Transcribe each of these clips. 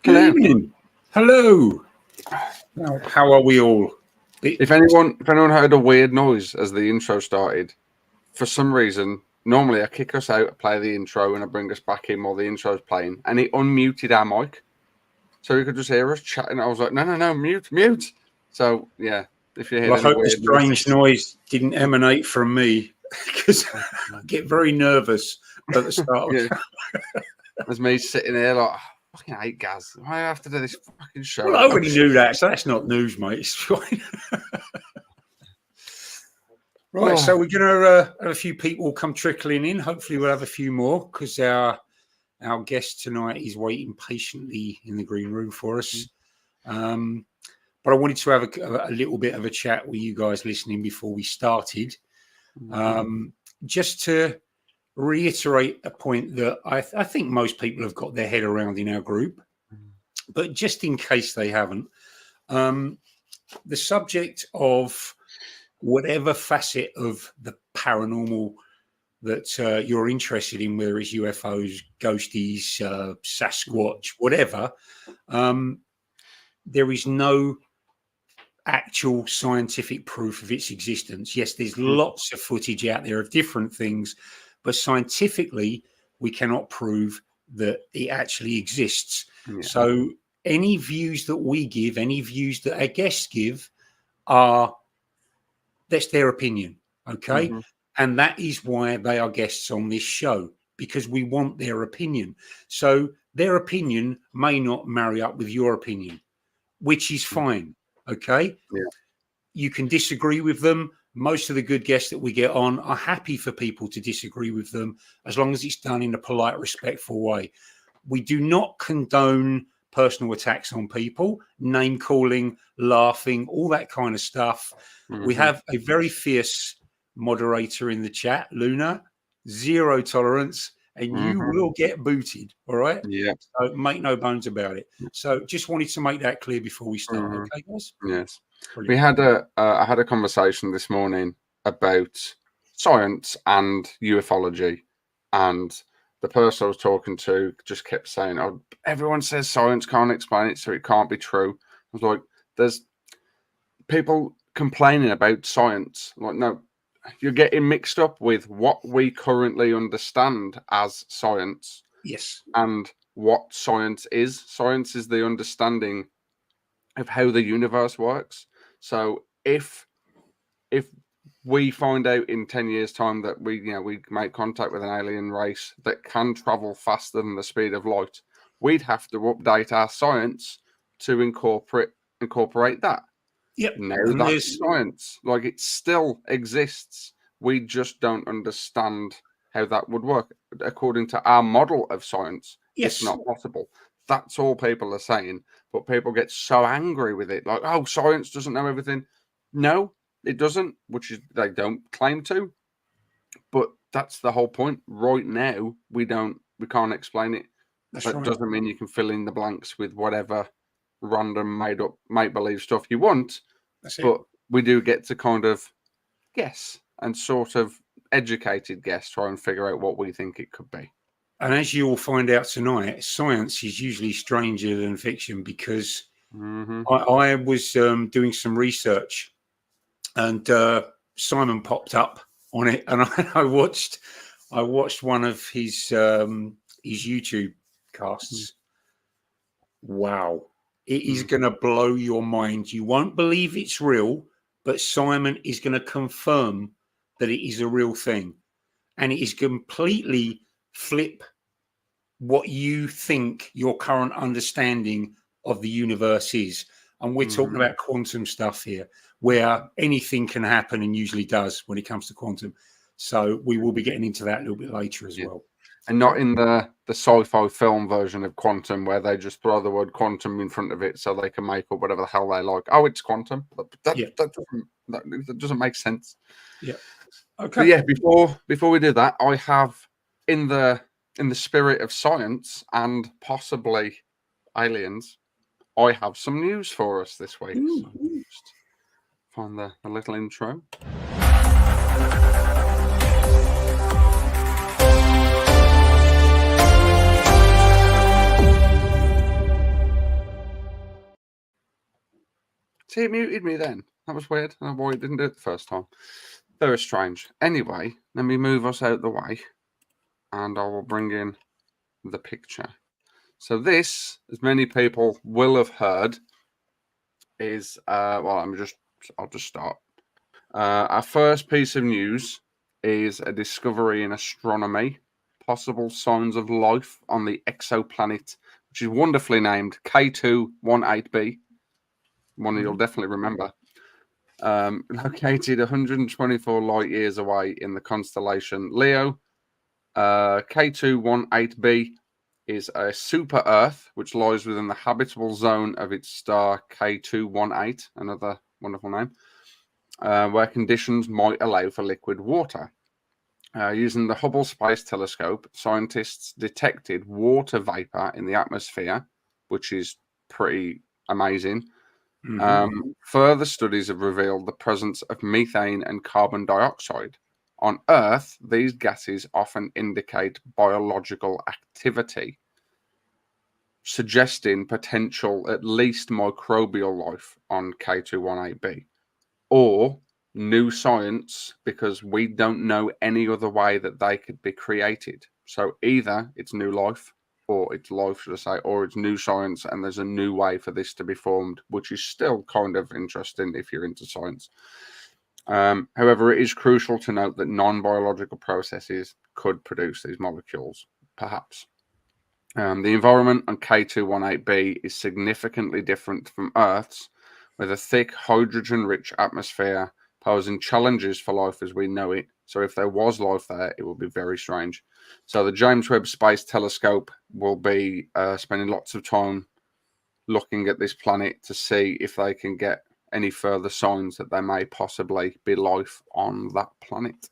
Good evening. Hello. How are we all? If anyone heard a weird noise as the intro started, for some reason, normally I kick us out, play the intro, and I bring us back in while the intro's playing, and he unmuted our mic, so you could just hear us chatting. I was like, no, mute. So yeah, if you hear I hope the strange noise didn't emanate from me, because I get very nervous at the start. Yeah. There's me sitting here like, I fucking hate Gaz. Why do I have to do this fucking show? Well, I already knew that, so that's not news, mate. It's fine. Right, so we're going to have a few people come trickling in. Hopefully we'll have a few more, because our guest tonight is waiting patiently in the green room for us. But I wanted to have a little bit of a chat with you guys listening before we started. Just to reiterate a point that I think most people have got their head around in our group, but just in case they haven't, the subject of whatever facet of the paranormal that you're interested in, whether it's UFOs, ghosties, Sasquatch, whatever, there is no actual scientific proof of its existence. Yes, there's lots of footage out there of different things, but scientifically, we cannot prove that it actually exists. Yeah. So any views that we give, any views that our guests give, that's their opinion, okay? And that is why they are guests on this show, because we want their opinion. So their opinion may not marry up with your opinion, which is fine, okay? Yeah. You can disagree with them. Most of the good guests that we get on are happy for people to disagree with them, as long as it's done in a polite, respectful way. We do not condone personal attacks on people, name calling, laughing, all that kind of stuff. We have a very fierce moderator in the chat, Luna, zero tolerance, and you will get booted. All right. Yeah. So make no bones about it. So just wanted to make that clear before we start. Okay, guys? Yes. Brilliant. I had a conversation this morning about science and ufology, and the person I was talking to just kept saying, "Oh, everyone says science can't explain it, so it can't be true." I was like, "There's people complaining about science. Like, no, you're getting mixed up with what we currently understand as science." Yes. And what science is. Science is the understanding of how the universe works. So if we find out in 10 years' time that we make contact with an alien race that can travel faster than the speed of light, we'd have to update our science to incorporate that. Yep. Now that's science. Like, it still exists. We just don't understand how that would work. According to our model of science, it's not possible. That's all people are saying. But people get so angry with it. Like, oh, science doesn't know everything. No, it doesn't, which is they don't claim to. But that's the whole point. Right now, we can't explain it. That doesn't mean you can fill in the blanks with whatever random made-up, make-believe stuff you want. But we do get to kind of guess and sort of educated guess, try and figure out what we think it could be. And as you will find out tonight, science is usually stranger than fiction, because I was doing some research, and Simon popped up on it, and I watched one of his YouTube casts. Wow. It is going to blow your mind. You won't believe it's real, but Simon is going to confirm that it is a real thing. And it is completely flip what you think your current understanding of the universe is. And we're talking about quantum stuff here, where anything can happen, and usually does when it comes to quantum. So we will be getting into that a little bit later as well. And not in the sci-fi film version of quantum, where they just throw the word quantum in front of it so they can make up whatever the hell they like. Oh, it's quantum. That doesn't make sense. Yeah. Okay. But yeah, before we do that, I have, in the spirit of science and possibly aliens, I have some news for us this week. So just find the little intro. See, it muted me then. That was weird. I don't know why it didn't do it the first time. Very strange. Anyway, let me move us out the way, and I will bring in the picture. So this, as many people will have heard, is I'll just start. Our first piece of news is a discovery in astronomy, possible signs of life on the exoplanet, which is wonderfully named K218b. One you'll definitely remember. Located 124 light years away in the constellation Leo. K218b is a super Earth which lies within the habitable zone of its star K218, another wonderful name, where conditions might allow for liquid water. Using the Hubble Space Telescope, scientists detected water vapor in the atmosphere, which is pretty amazing. Further studies have revealed the presence of methane and carbon dioxide. On Earth, these gases often indicate biological activity, suggesting potential at least microbial life on K218b, or new science, because we don't know any other way that they could be created. So either it's new life, or it's life, should I say, or it's new science, and there's a new way for this to be formed, which is still kind of interesting if you're into science. However, it is crucial to note that non-biological processes could produce these molecules, perhaps. The environment on K218b is significantly different from Earth's, with a thick, hydrogen-rich atmosphere posing challenges for life as we know it. So if there was life there, it would be very strange. So the James Webb Space Telescope will be spending lots of time looking at this planet to see if they can get any further signs that there may possibly be life on that planet.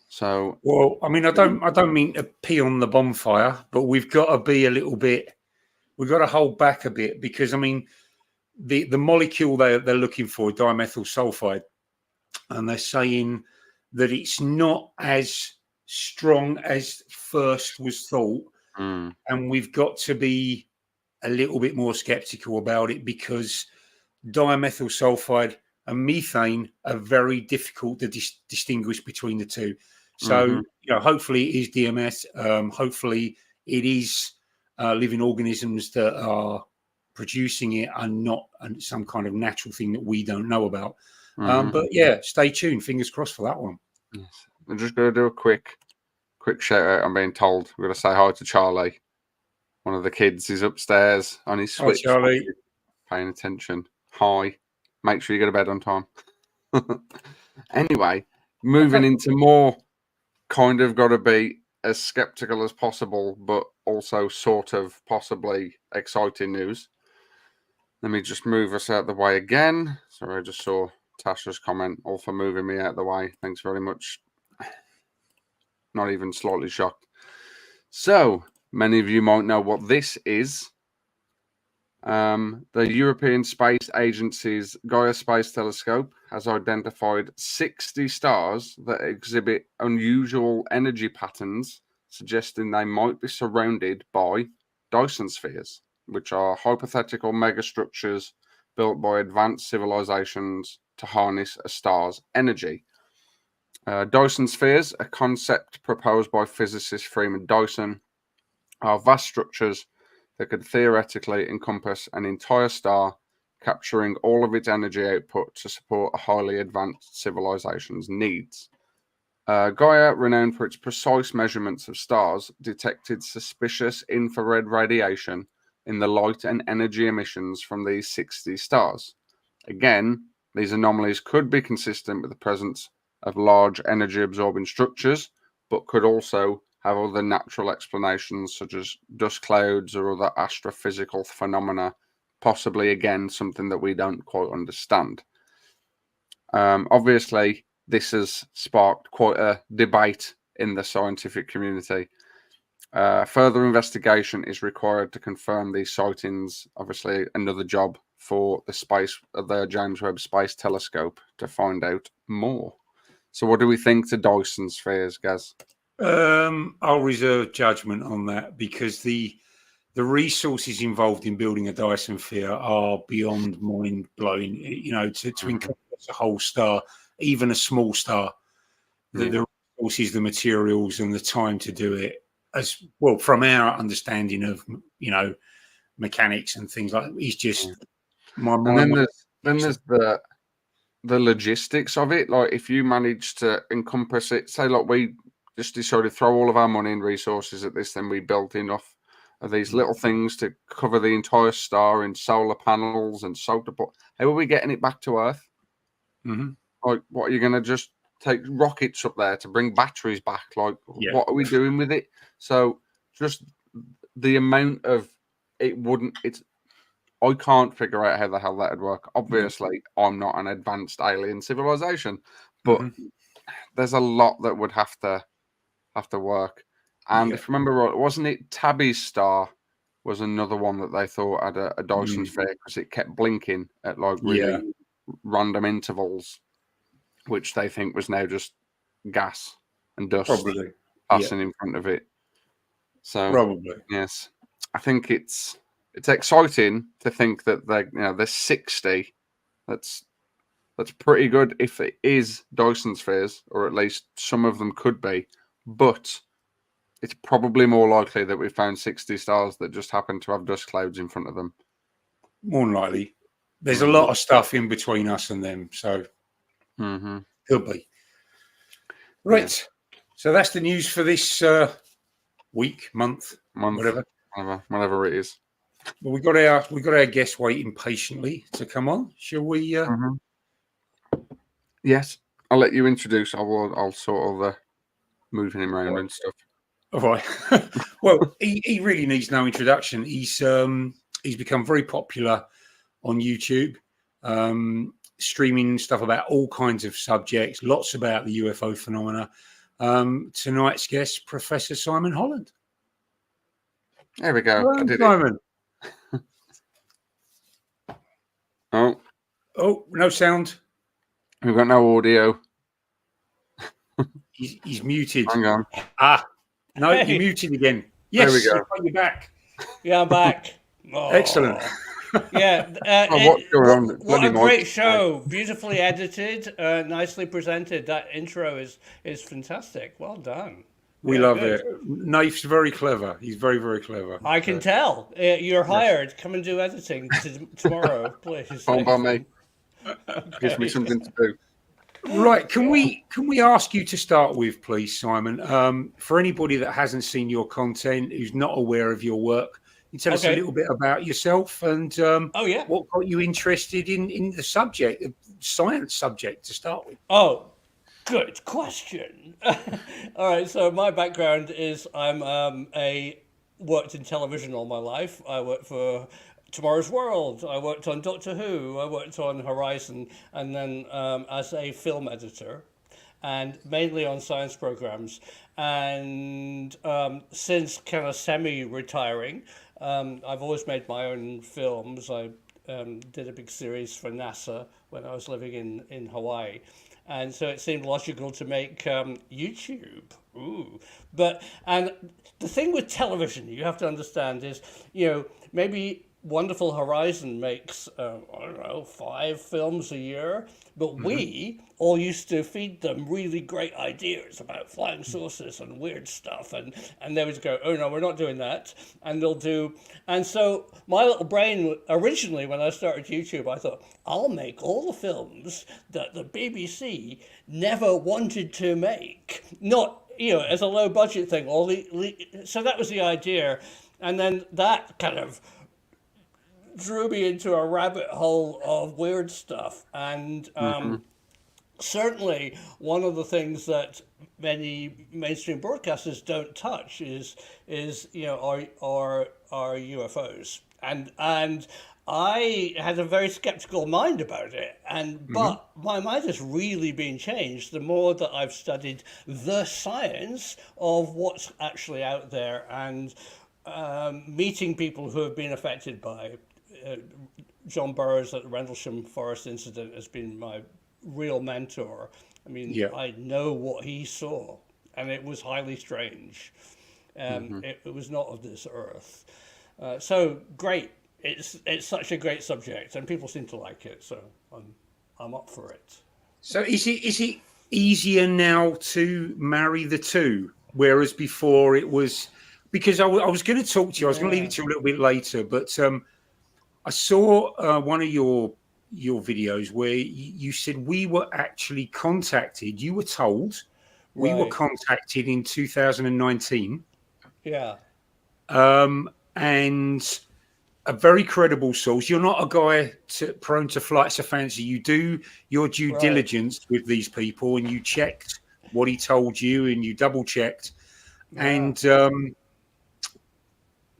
So, well, I mean, I don't mean to pee on the bonfire, but we've got to be a little bit. We've got to hold back a bit, because I mean, the molecule they're looking for, dimethyl sulfide, and they're saying that it's not as strong as first was thought, and we've got to be a little bit more skeptical about it, because dimethyl sulfide and methane are very difficult to distinguish between the two. So, you know, hopefully it is DMS. Hopefully it is living organisms that are producing it, and not some kind of natural thing that we don't know about. But yeah, stay tuned. Fingers crossed for that one. Yes. I'm just going to do a quick shout out. I'm being told we're going to say hi to Charlie. One of the kids is upstairs on his Switch. Hi, Charlie. Paying attention. Hi. Make sure you go to bed on time. Anyway, moving into more kind of got to be as skeptical as possible, but also sort of possibly exciting news. Let me just move us out the way again. Sorry, I just saw Tasha's comment, all for moving me out the way. Thanks very much. Not even slightly shocked. So, many of you might know what this is. The European Space Agency's Gaia Space Telescope has identified 60 stars that exhibit unusual energy patterns, suggesting they might be surrounded by Dyson spheres, which are hypothetical megastructures built by advanced civilizations to harness a star's energy. Dyson spheres, a concept proposed by physicist Freeman Dyson, are vast structures that could theoretically encompass an entire star, capturing all of its energy output to support a highly advanced civilization's needs. Gaia, renowned for its precise measurements of stars, detected suspicious infrared radiation in the light and energy emissions from these 60 stars. Again, these anomalies could be consistent with the presence of large energy-absorbing structures, but could also have other natural explanations, such as dust clouds or other astrophysical phenomena, possibly, again, something that we don't quite understand. Obviously, this has sparked quite a debate in the scientific community. Further investigation is required to confirm these sightings. Obviously, another job for the James Webb Space Telescope to find out more. So what do we think to Dyson spheres, Gaz? I'll reserve judgment on that, because the the resources involved in building a Dyson sphere are beyond mind blowing. You know, to encompass a whole star, even a small star, the resources, the materials, and the time to do it, as well, from our understanding of, you know, mechanics and things like that, is just my mind. And then there's the logistics of it. Like, if you manage to encompass it, say, like, we just decided to throw all of our money and resources at this, then we built enough of these little things to cover the entire star in solar panels and solar. How are we getting it back to Earth? Like, what are you going to just take rockets up there to bring batteries back? Like, what are we doing with it? So just the amount of I can't figure out how the hell that would work. Obviously, I'm not an advanced alien civilization, but there's a lot that would have to work. And if I remember right, wasn't it Tabby's star was another one that they thought had a Dyson sphere because it kept blinking at like really random intervals, which they think was now just gas and dust passing in front of it. So yes, I think it's exciting to think that there's 60. That's pretty good if it is Dyson spheres, or at least some of them could be. But it's probably more likely that we found 60 stars that just happen to have dust clouds in front of them. More than likely. There's a lot of stuff in between us and them, so could be. Right. Yeah. So that's the news for this week, month, whatever it is. Well, we got our guest waiting patiently to come on. Shall we? Yes, I'll let you introduce. I'll sort of moving him around and stuff. All right. Well, he really needs no introduction. He's become very popular on YouTube, streaming stuff about all kinds of subjects, lots about the UFO phenomena. Tonight's guest, Professor Simon Holland. There we go. Hello, Simon. Oh, no sound. We've got no audio. He's muted. Hang on. No, you're muted again. Yes, there we go. You're back. Yeah, I'm back. Oh. Excellent. Yeah. What's going on? What a great show. Beautifully edited, nicely presented. That intro is fantastic. Well done. We love it. Naif's very clever. He's very, very clever. I can tell. You're hired. Come and do editing tomorrow, please. Don't by me. Gives me something to do. Right. Can we ask you to start with, please, Simon? For anybody that hasn't seen your content, who's not aware of your work, you tell us a little bit about yourself and what got you interested in the subject, the science subject, to start with. Oh, good question. All right. So my background is I worked in television all my life. I worked for Tomorrow's World. I worked on Doctor Who. I worked on Horizon, and then as a film editor, and mainly on science programs. And since kind of semi-retiring, I've always made my own films. I did a big series for NASA when I was living in Hawaii. And so it seemed logical to make YouTube. And the thing with television, you have to understand is, maybe Wonderful Horizon makes, 5 films a year, but we all used to feed them really great ideas about flying saucers and weird stuff, and they would go, oh no, we're not doing that, and and so my little brain, originally when I started YouTube, I thought, I'll make all the films that the BBC never wanted to make, not, as a low budget thing, so that was the idea, and then that kind of drew me into a rabbit hole of weird stuff. And certainly one of the things that many mainstream broadcasters don't touch is our UFOs. And I had a very skeptical mind about it, but my mind has really been changed the more that I've studied the science of what's actually out there, and meeting people who have been affected by John Burroughs at the Rendlesham Forest incident has been my real mentor. I mean, I know what he saw, and it was highly strange. It was not of this earth. So great. It's such a great subject, and people seem to like it. So I'm up for it. So is it easier now to marry the two, whereas before it was? Because I was going to talk to you. I was going to leave it to you a little bit later, but I saw one of your videos where you said we were actually contacted. You were told we were contacted in 2019. Yeah. And a very credible source. You're not a guy prone to flights of fancy. You do your due diligence with these people, and you checked what he told you, and you double checked. Yeah. And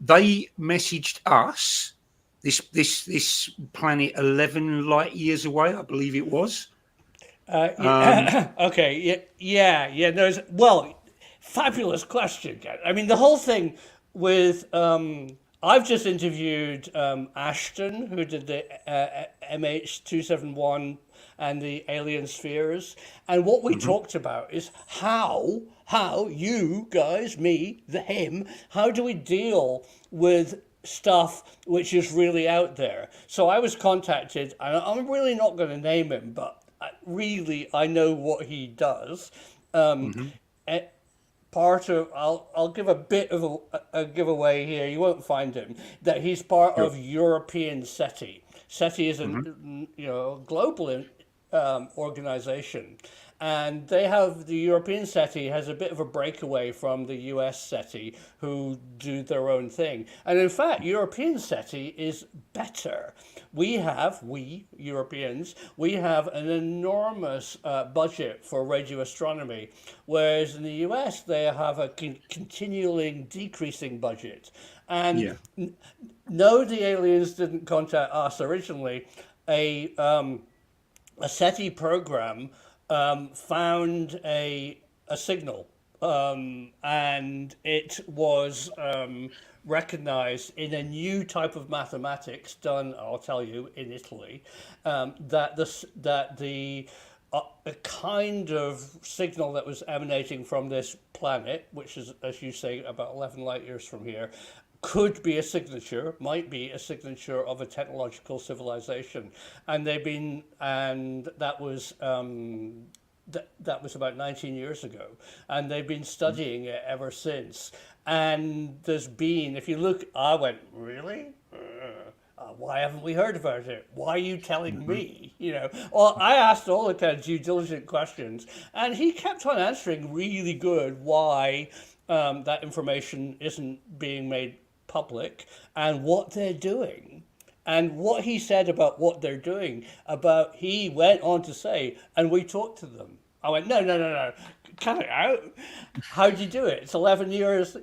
they messaged us this planet 11 light years away, I believe it was. Okay. Yeah. Well, fabulous question. I mean, the whole thing with I've just interviewed Ashton, who did the MH271 and the alien spheres, and what we talked about is how you guys, me, him, how do we deal with stuff which is really out there? So I was contacted, and I'm really not going to name him, but I know what he does. Part of I'll give a bit of a giveaway here. You won't find him. That he's part of European SETI. SETI is a global organization, and they have the European SETI has a bit of a breakaway from the US SETI, who do their own thing. And in fact, European SETI is better. We Europeans, we have an enormous budget for radio astronomy, whereas in the US they have a continually decreasing budget. And no, the aliens didn't contact us originally. A SETI program found a signal, and it was recognized in a new type of mathematics done, I'll tell you, in Italy, that the a kind of signal that was emanating from this planet, which is, as you say, about 11 light years from here, might be a signature of a technological civilization. And that was about 19 years ago, and they've been studying it ever since. And if you look, I went, really? Why haven't we heard about it? Why are you telling me? Well, I asked all the kind of due diligent questions, and he kept on answering really good why that information isn't being made public and what they're doing. And what he said about what they're doing, he went on to say, and we talked to them. I went, no, cut it out. How'd you do it? It's 11 years,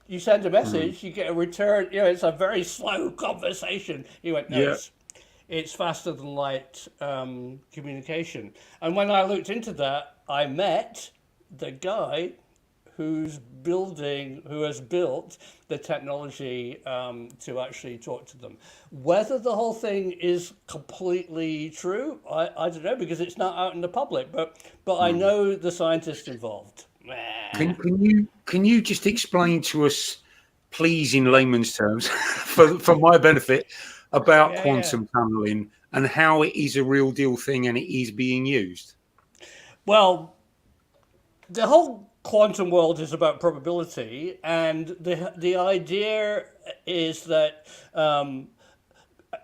you send a message, you get a return, it's a very slow conversation. He went, no, it's faster than light communication. And when I looked into that, I met the guy who has built the technology to actually talk to them. Whether the whole thing is completely true, I don't know, because it's not out in the public, but I know the scientists involved. Can you just explain to us, please, in layman's terms, for my benefit, about quantum tunneling and how it is a real deal thing and it is being used? Well, the whole quantum world is about probability, and the idea is that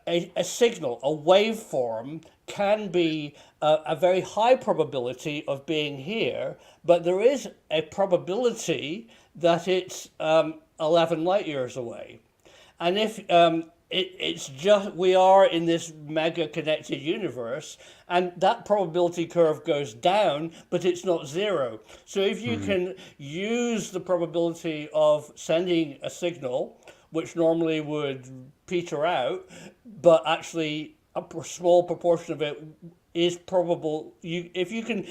a signal, a waveform, can be a very high probability of being here, but there is a probability that it's 11 light years away. And if it's just, we are in this mega connected universe, and that probability curve goes down, but it's not zero. So if you can use the probability of sending a signal, which normally would peter out, but actually a small proportion of it is probable. If you can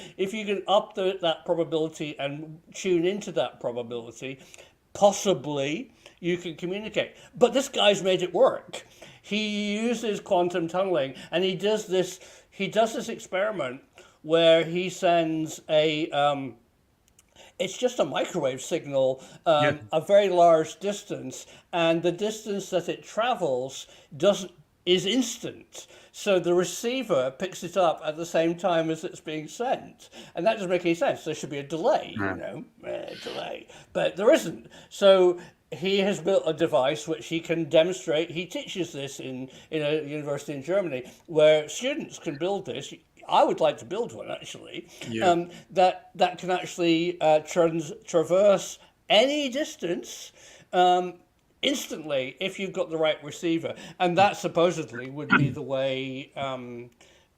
up that probability and tune into that probability, possibly you can communicate. But this guy's made it work. He uses quantum tunneling, and he does this experiment where he sends it's just a microwave signal, a very large distance, and the distance that it travels is instant. So the receiver picks it up at the same time as it's being sent, and that doesn't make any sense. There should be a delay, delay, but there isn't. So he has built a device which he can demonstrate. He teaches this in a university in Germany where students can build this. I would like to build one actually. That can actually traverse any distance instantly if you've got the right receiver, and that supposedly would be the way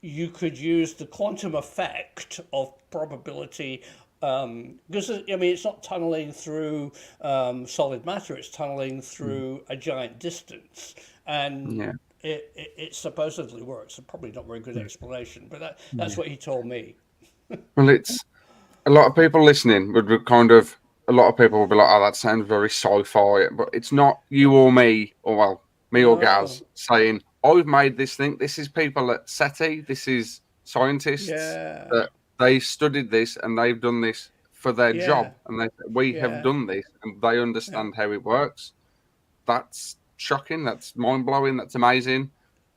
you could use the quantum effect of probability. Because it's not tunneling through solid matter; it's tunneling through a giant distance, and it supposedly works. Probably not very good explanation, but that's what he told me. Well, it's a lot of people listening would kind of. A lot of people will be like, "Oh, that sounds very sci-fi," but it's not you or me, or me or Gaz saying, "I've made this thing." This is people at SETI. This is scientists that they studied this and they've done this for their job, and we have done this, and they understand how it works. That's shocking. That's mind-blowing. That's amazing.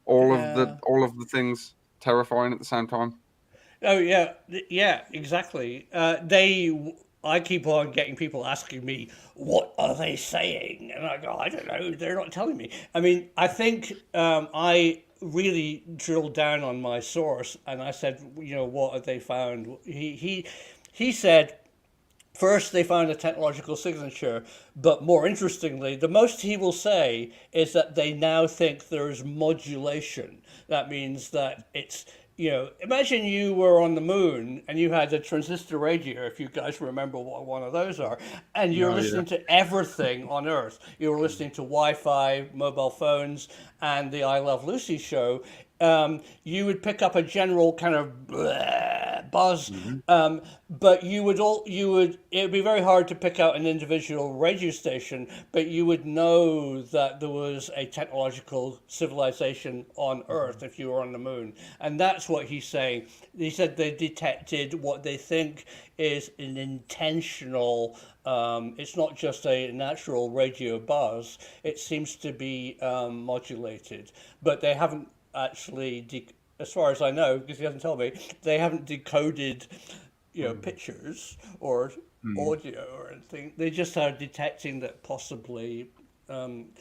All of the things terrifying at the same time. Oh yeah, exactly. I keep on getting people asking me, what are they saying? And I go, I don't know, they're not telling me. I mean, I think I really drilled down on my source and I said, what have they found? He said, first they found a technological signature, but more interestingly, the most he will say is that they now think there is modulation. That means that it's, imagine you were on the moon and you had a transistor radio, if you guys remember what one of those are, and you're listening to everything on Earth. You were listening to Wi-Fi, mobile phones, and the I Love Lucy show. You would pick up a general kind of buzz, but it would be very hard to pick out an individual radio station, but you would know that there was a technological civilization on Earth if you were on the moon. And that's what he's saying. He said they detected what they think is an intentional, it's not just a natural radio buzz, it seems to be modulated, but they haven't actually, as far as I know, because he hasn't told me, they haven't decoded, pictures or audio or anything. They just are detecting that possibly, and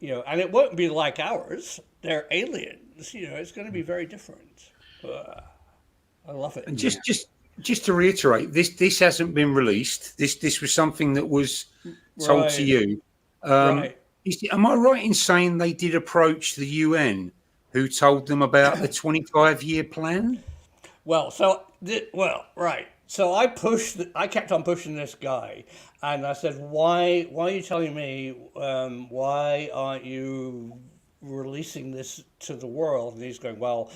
it won't be like ours. They're aliens. It's going to be very different. I love it. And just to reiterate, this hasn't been released. This was something that was told to you. Right. Am I right in saying they did approach the UN? Who told them about the 25-year plan? Well, right. So I kept on pushing this guy, and I said, "Why are you telling me? Why aren't you releasing this to the world?" And he's going, "Well,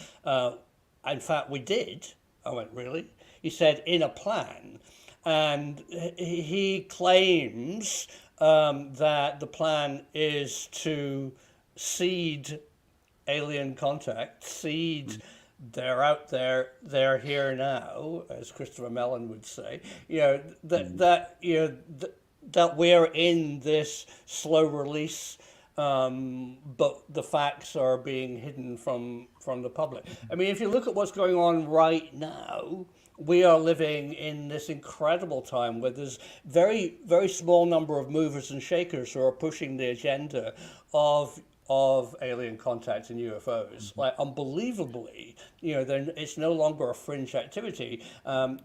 in fact, we did." I went, "Really?" He said, "In a plan," and he claims that the plan is to seed alien contact, they're out there, they're here now, as Christopher Mellon would say. That we're in this slow release, but the facts are being hidden from the public. I mean, if you look at what's going on right now, we are living in this incredible time where there's very, very small number of movers and shakers who are pushing the agenda of alien contact and UFOs. Like, unbelievably, it's no longer a fringe activity.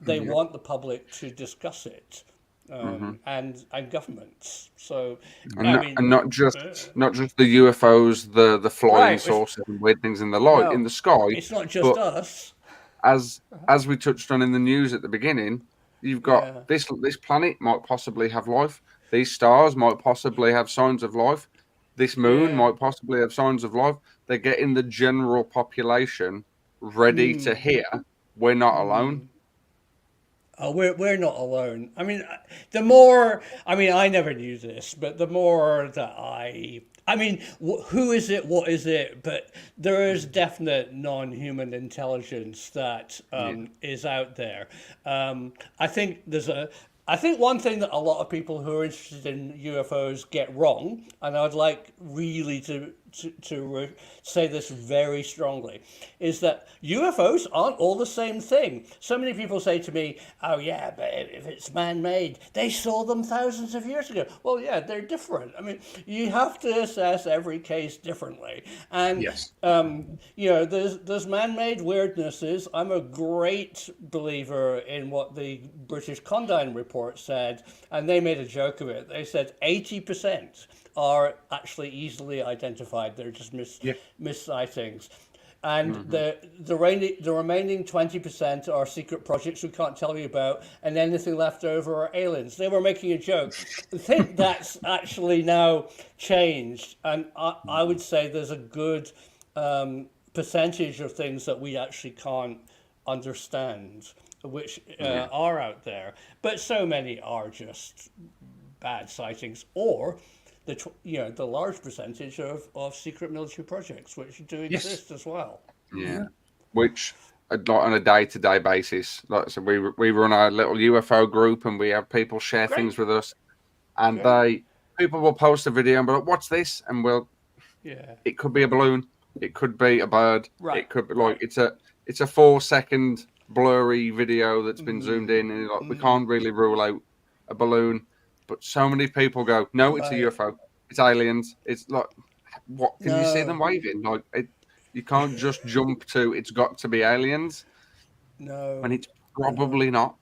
They want the public to discuss it, and governments. So, and not just the UFOs, the flying saucers and weird things in the light in the sky. It's not just us. As we touched on in the news at the beginning, you've got this planet might possibly have life. These stars might possibly have signs of life. This moon might possibly have signs of life. They're getting the general population ready to hear we're not alone. Oh, we're not alone. I mean, I never knew this, but the more that who is it? What is it? But there is definite non-human intelligence that is out there. I think there's I think one thing that a lot of people who are interested in UFOs get wrong, and I'd like really to say this very strongly, is that UFOs aren't all the same thing. So many people say to me, "Oh yeah, but if it's man-made, they saw them thousands of years ago." Well, yeah, they're different. I mean, you have to assess every case differently, and Yes. there's man-made weirdnesses. I'm a great believer in what the British Condign report said, and they made a joke of it. They said 80% are actually easily identified. They're just miss sightings. And the remaining 20% are secret projects we can't tell you about, and anything left over are aliens. They were making a joke. I think that's actually now changed, and I would say there's a good percentage of things that we actually can't understand, which are out there. But so many are just bad sightings, or the large percentage of secret military projects, which do exist as well. Yeah, which like on a day-to-day basis, like I said, we run our little UFO group, and we have people share things with us, and people will post a video and be like, "What's this?" And it could be a balloon, it could be a bird, it could be like it's a 4-second blurry video that's been zoomed in, and like we can't really rule out a balloon. But so many people go, "No, it's a UFO. It's aliens." It's like, what? Can you see them waving? Like, you can't just jump to it's got to be aliens. No, and it's probably not.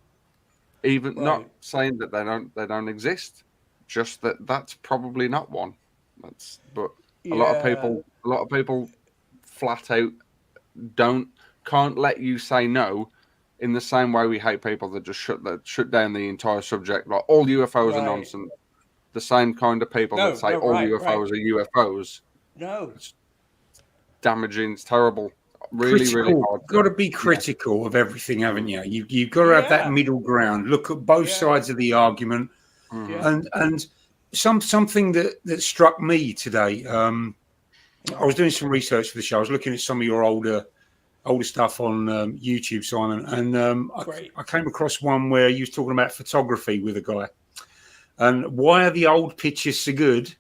Even not saying that they don't exist, just that's probably not one. But a lot of people flat out can't let you say no. In the same way we hate people that just shut down the entire subject, like all UFOs are nonsense. The same kind of people that say all UFOs are UFOs. No, it's damaging. It's terrible. Really hard. Got to be critical of everything, haven't you? You've got to have that middle ground. Look at both sides of the argument, and something that struck me today. I was doing some research for the show. I was looking at some of your older stuff on YouTube, Simon, and I came across one where you was talking about photography with a guy, and why are the old pictures so good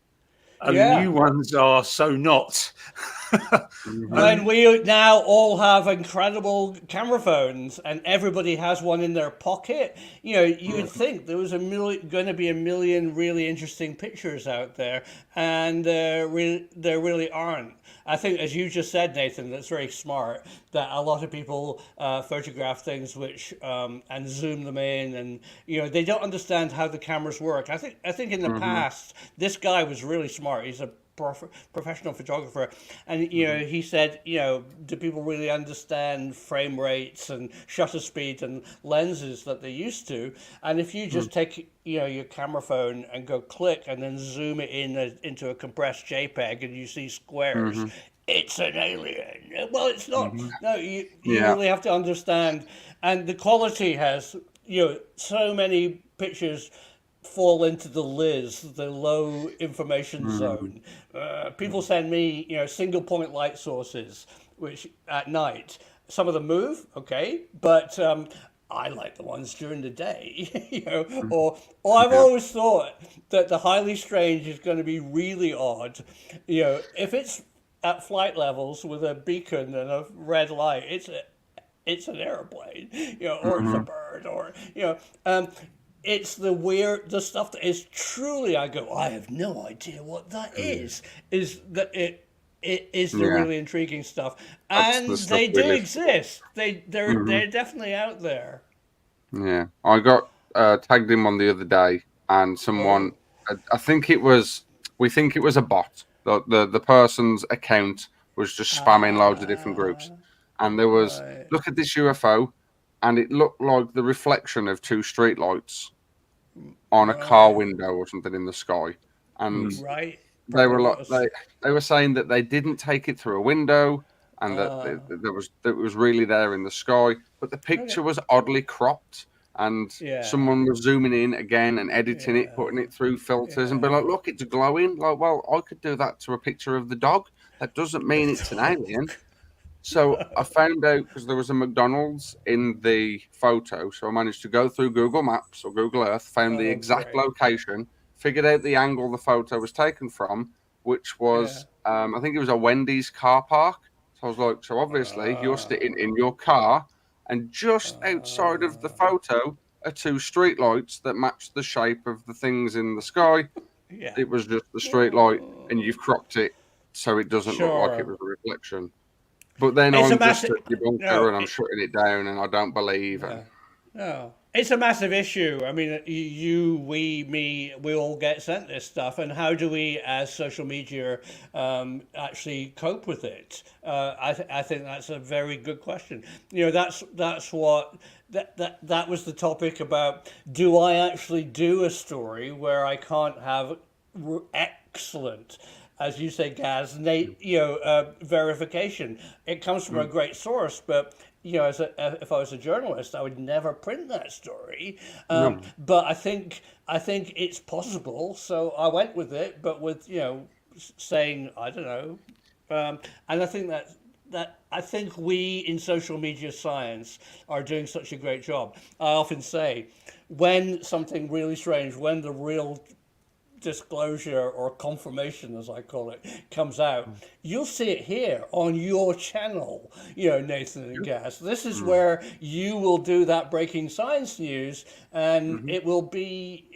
and the new ones are so not? When we now all have incredible camera phones and everybody has one in their pocket, you would think there was going to be a million really interesting pictures out there, and there really aren't. I think, as you just said, Nathan, that's very smart, that a lot of people photograph things and zoom them in, and they don't understand how the cameras work. I think in the past, this guy was really smart. He's a professional photographer, and he said, do people really understand frame rates and shutter speed and lenses that they used to? And if you just take your camera phone and go click and then zoom it into a compressed JPEG and you see squares, it's an alien. Well, it's not. No, you really have to understand, and the quality has so many pictures fall into the LIS, the low information zone. People send me, single point light sources, which at night, some of them move, but I like the ones during the day, or I've always thought that the highly strange is going to be really odd. If it's at flight levels with a beacon and a red light, it's an airplane, or it's a bird, or it's the stuff that is truly, I have no idea what that is that it is the really intriguing stuff. And they do exist. They're definitely out there. Yeah. I got tagged in one the other day, and someone, we think it was a bot. The person's account was just spamming loads of different groups. And there was, look at this UFO, and it looked like the reflection of two streetlights on a car window or something in the sky. And they were saying that they didn't take it through a window, and that it was really there in the sky, but the picture was oddly cropped, and someone was zooming in again and editing it, putting it through filters, and be like, look, it's glowing. Like, well, I could do that to a picture of the dog. That doesn't mean it's an alien. So I found out because there was a McDonald's in the photo. So I managed to go through Google Maps or Google Earth, found the exact location, figured out the angle the photo was taken from, which was, I think it was a Wendy's car park. So I was like, so obviously you're sitting in your car, and just outside of the photo are two street lights that match the shape of the things in the sky. Yeah. It was just the street light, and you've cropped it so it doesn't look like it was a reflection. But then I'm just a debunker and I'm shutting it down and I don't believe it. No, it's a massive issue. I mean, you, we, me, we all get sent this stuff, and how do we, as social media, actually cope with it? I think that's a very good question. You know, that's what that was the topic about. Do I actually do a story where I can't have excellent, as you say, Gaz, verification? It comes from a great source, but you know, if I was a journalist, I would never print that story. But I think it's possible, so I went with it. But with saying I don't know, and I think that I think we in social media science are doing such a great job. I often say, when something really strange, when the real disclosure or confirmation, as I call it, comes out, you'll see it here on your channel, Nathan and Gaz. This is where you will do that breaking science news, and it will be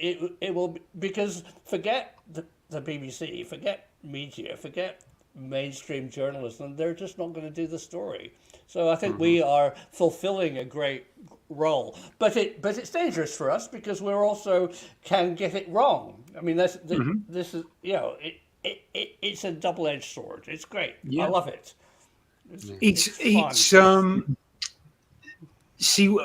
because forget the BBC, forget media, forget mainstream journalism, they're just not going to do the story. So I think we are fulfilling a great role, but it's dangerous for us because we're also can get it wrong. I mean, this is it's a double-edged sword. It's great. Yeah. I love it. It's see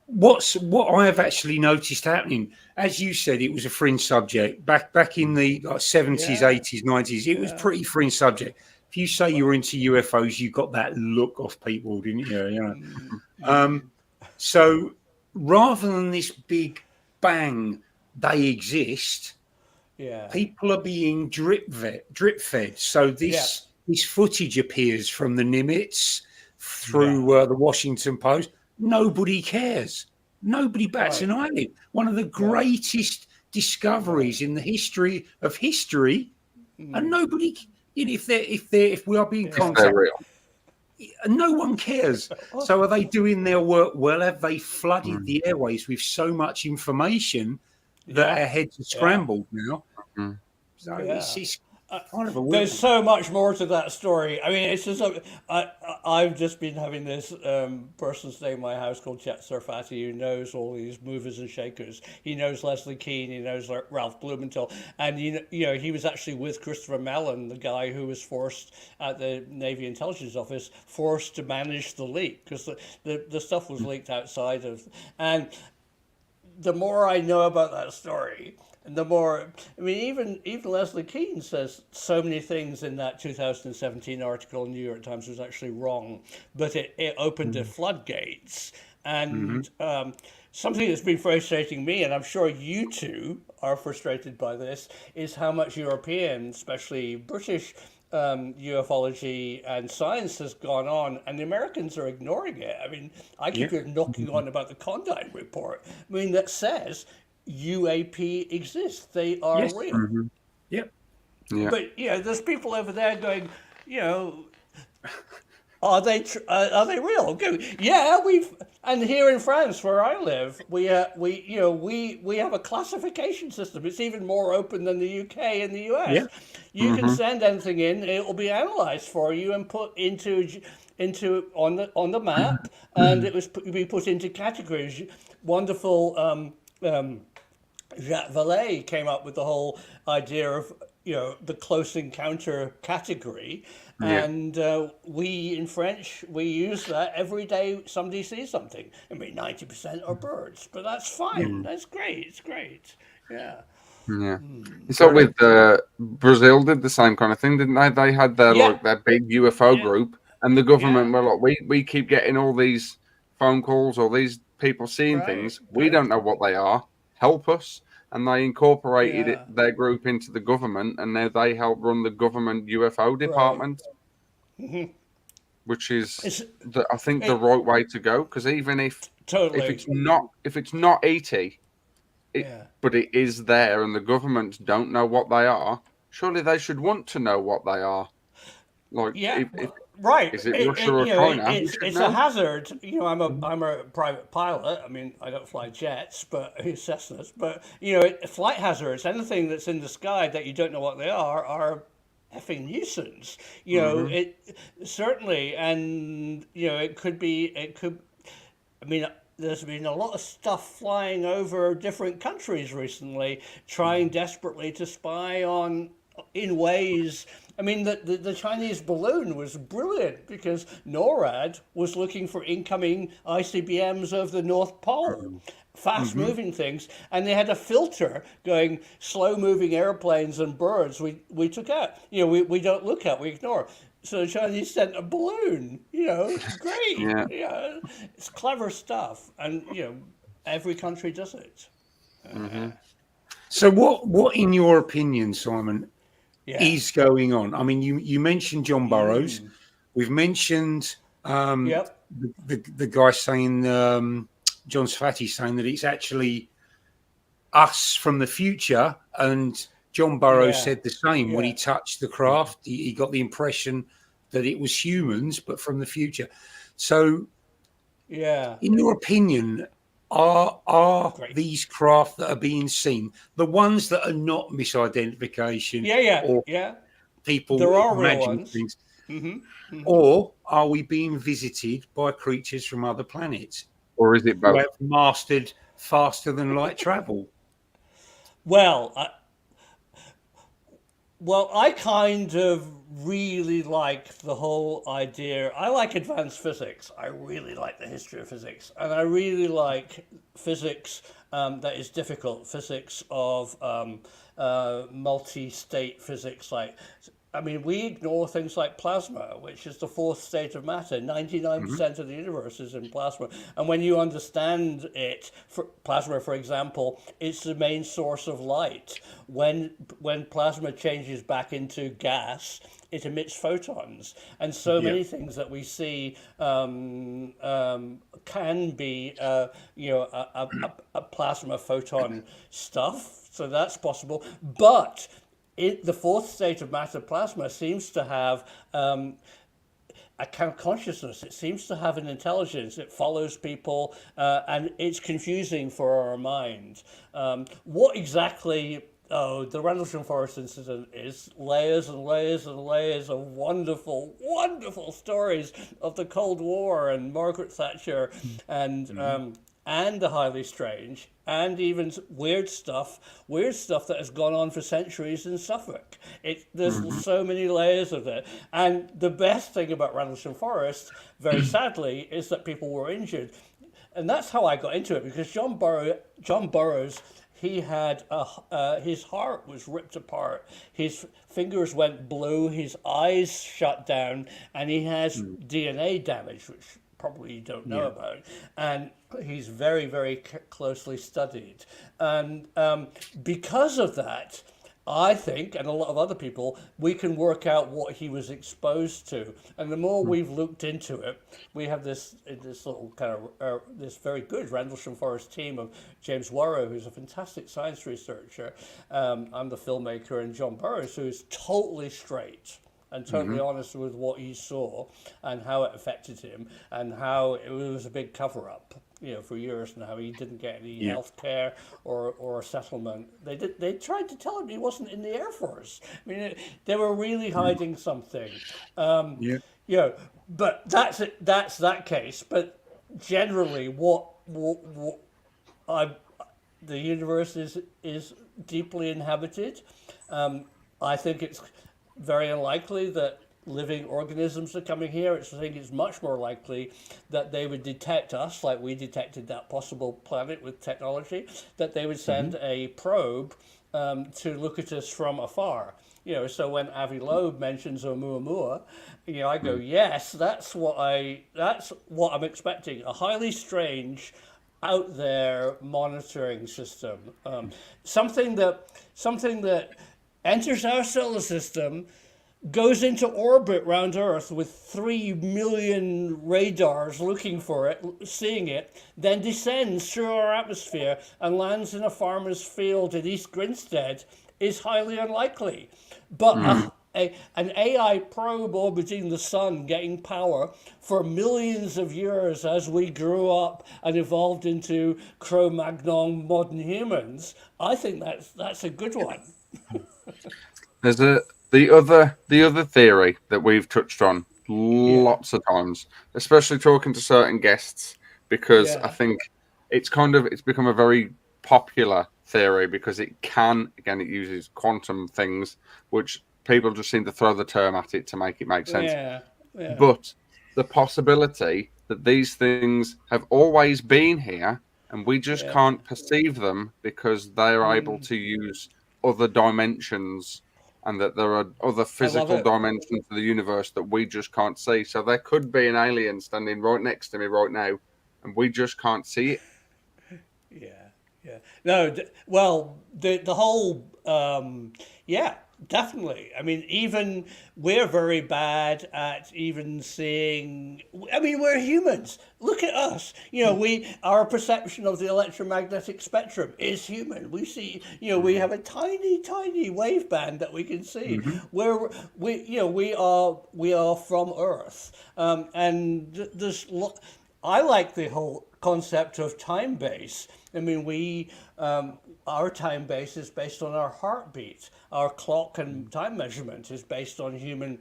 what I have actually noticed happening. As you said, it was a fringe subject back in the 70s, 80s, 90s. It was pretty fringe subject. If you say you're into UFOs, you got that look off people, didn't you? So rather than this big bang, they exist. People are being drip fed. So this footage appears from the Nimitz through the Washington Post. Nobody cares. Nobody bats an eyelid. One of the greatest discoveries in the history of history, and nobody. If we are being contacted, no one cares. So are they doing their work well? Have they flooded the airways with so much information that our heads are scrambled now? So it's kind of a weird There's so much more to that story. I mean, it's just I've just been having this person stay in my house called Chet Sarfati, who knows all these movers and shakers. He knows Leslie Keane, he knows Ralph Blumenthal, and he was actually with Christopher Mellon, the guy who was forced at the Navy Intelligence Office, forced to manage the leak because the stuff was leaked outside of. And the more I know about that story, and the more, I mean, even Leslie Keane says so many things in that 2017 article in the New York Times was actually wrong, but it opened the floodgates. And something that's been frustrating me, and I'm sure you two are frustrated by this, is how much European, especially British, ufology and science has gone on, and the Americans are ignoring it. I mean, I keep knocking on about the Condite report. I mean, that says UAP exists. They are real. Yeah. But there's people over there going, are they real? Yeah, and here in France where I live, we have a classification system. It's even more open than the UK and the US. Yeah. You can send anything in, it will be analyzed for you and put into on the map, and it was be put into categories. Wonderful. Jacques Vallée came up with the whole idea of the close encounter category, and we in French we use that every day somebody sees something. I mean, 90% are birds, but that's fine. That's great. It's great. Yeah. So with Brazil did the same kind of thing, didn't they? They had their big UFO group, and the government were like, we keep getting all these phone calls or these people seeing things. We don't know what they are. Help us. And they incorporated their group into the government, and now they help run the government UFO department, which is I think the right way to go. Because even if it's not ET, but it is there, and the government don't know what they are, surely they should want to know what they are. Like, right. Is it Russia or China? It's a hazard. I'm a private pilot. I mean, I don't fly jets, but Cessnas. But flight hazards. Anything that's in the sky that you don't know what they are effing nuisance. It certainly, and it could be. It could. I mean, there's been a lot of stuff flying over different countries recently, trying desperately to spy on in ways. I mean, the Chinese balloon was brilliant because NORAD was looking for incoming ICBMs of the North Pole, fast-moving things, and they had a filter going slow-moving airplanes and birds we took out. We don't look at, we ignore. So the Chinese sent a balloon. It's great. It's clever stuff, and every country does it. So what, in your opinion, Simon, is going on? I mean, you mentioned John Burroughs. We've mentioned the guy saying, John Sfati saying that it's actually us from the future, and John Burroughs said the same when he touched the craft. He got the impression that it was humans, but from the future. So, in your opinion, are these craft that are being seen the ones that are not misidentification? Or people there are imagine things, or are we being visited by creatures from other planets, or is it both? Who have mastered faster than light travel? Well, I kind of really like the whole idea. I like advanced physics. I really like the history of physics. And I really like physics that is difficult, physics of multi-state physics. We ignore things like plasma, which is the fourth state of matter. 99% of the universe is in plasma. And when you understand it, plasma, for example, it's the main source of light. When plasma changes back into gas, it emits photons. And so many things that we see can be, a plasma photon stuff. So that's possible. But the fourth state of matter, plasma, seems to have a kind of consciousness. It seems to have an intelligence. It follows people, and it's confusing for our mind. What exactly the Rendlesham Forest incident is layers and layers and layers of wonderful, wonderful stories of the Cold War and Margaret Thatcher and the highly strange, and even weird stuff that has gone on for centuries in Suffolk. There's so many layers of it. And the best thing about Rendlesham Forest, very sadly, is that people were injured. And that's how I got into it, because John Burroughs, he had his heart was ripped apart, his fingers went blue, his eyes shut down, and he has DNA damage, which probably you don't know about, and he's very, very closely studied. And because of that, I think, and a lot of other people, we can work out what he was exposed to. And the more we've looked into it, we have this little kind of, this very good Rendlesham Forest team of James Warrow, who's a fantastic science researcher. I'm the filmmaker, and John Burroughs, who is totally straight and totally honest with what he saw and how it affected him, and how it was a big cover-up, for years now. He didn't get any health care or settlement. They tried to tell him he wasn't in the Air Force. I mean, they were really hiding something. But that's it. That's that case. But generally, the universe is deeply inhabited. I think it's very unlikely that living organisms are coming here. I think it's much more likely that they would detect us, like we detected that possible planet with technology, that they would send a probe to look at us from afar. So when Avi Loeb mentions Oumuamua, I go, yes, that's what I'm expecting. A highly strange, out there monitoring system, something that enters our solar system, goes into orbit around Earth with 3 million radars looking for it, seeing it, then descends through our atmosphere and lands in a farmer's field in East Grinstead is highly unlikely. But an AI probe orbiting the sun, getting power for millions of years as we grew up and evolved into Cro-Magnon modern humans, I think that's a good one. There's the other theory that we've touched on lots of times, especially talking to certain guests, because I think it's become a very popular theory because it uses quantum things, which people just seem to throw the term at it to make it make sense. But the possibility that these things have always been here and we just can't perceive them because they're able to use other dimensions, and that there are other physical dimensions of the universe that we just can't see. So there could be an alien standing right next to me right now, and we just can't see it. Yeah. No, well, the whole, definitely. I mean, even we're very bad at even seeing. I mean, we're humans. Look at us. You know, our perception of the electromagnetic spectrum is human. We see. You know, we have a tiny, tiny wave band that we can see. We are from Earth, and there's. I like the whole concept of time base. I mean, our time base is based on our heartbeat. Our clock and time measurement is based on human.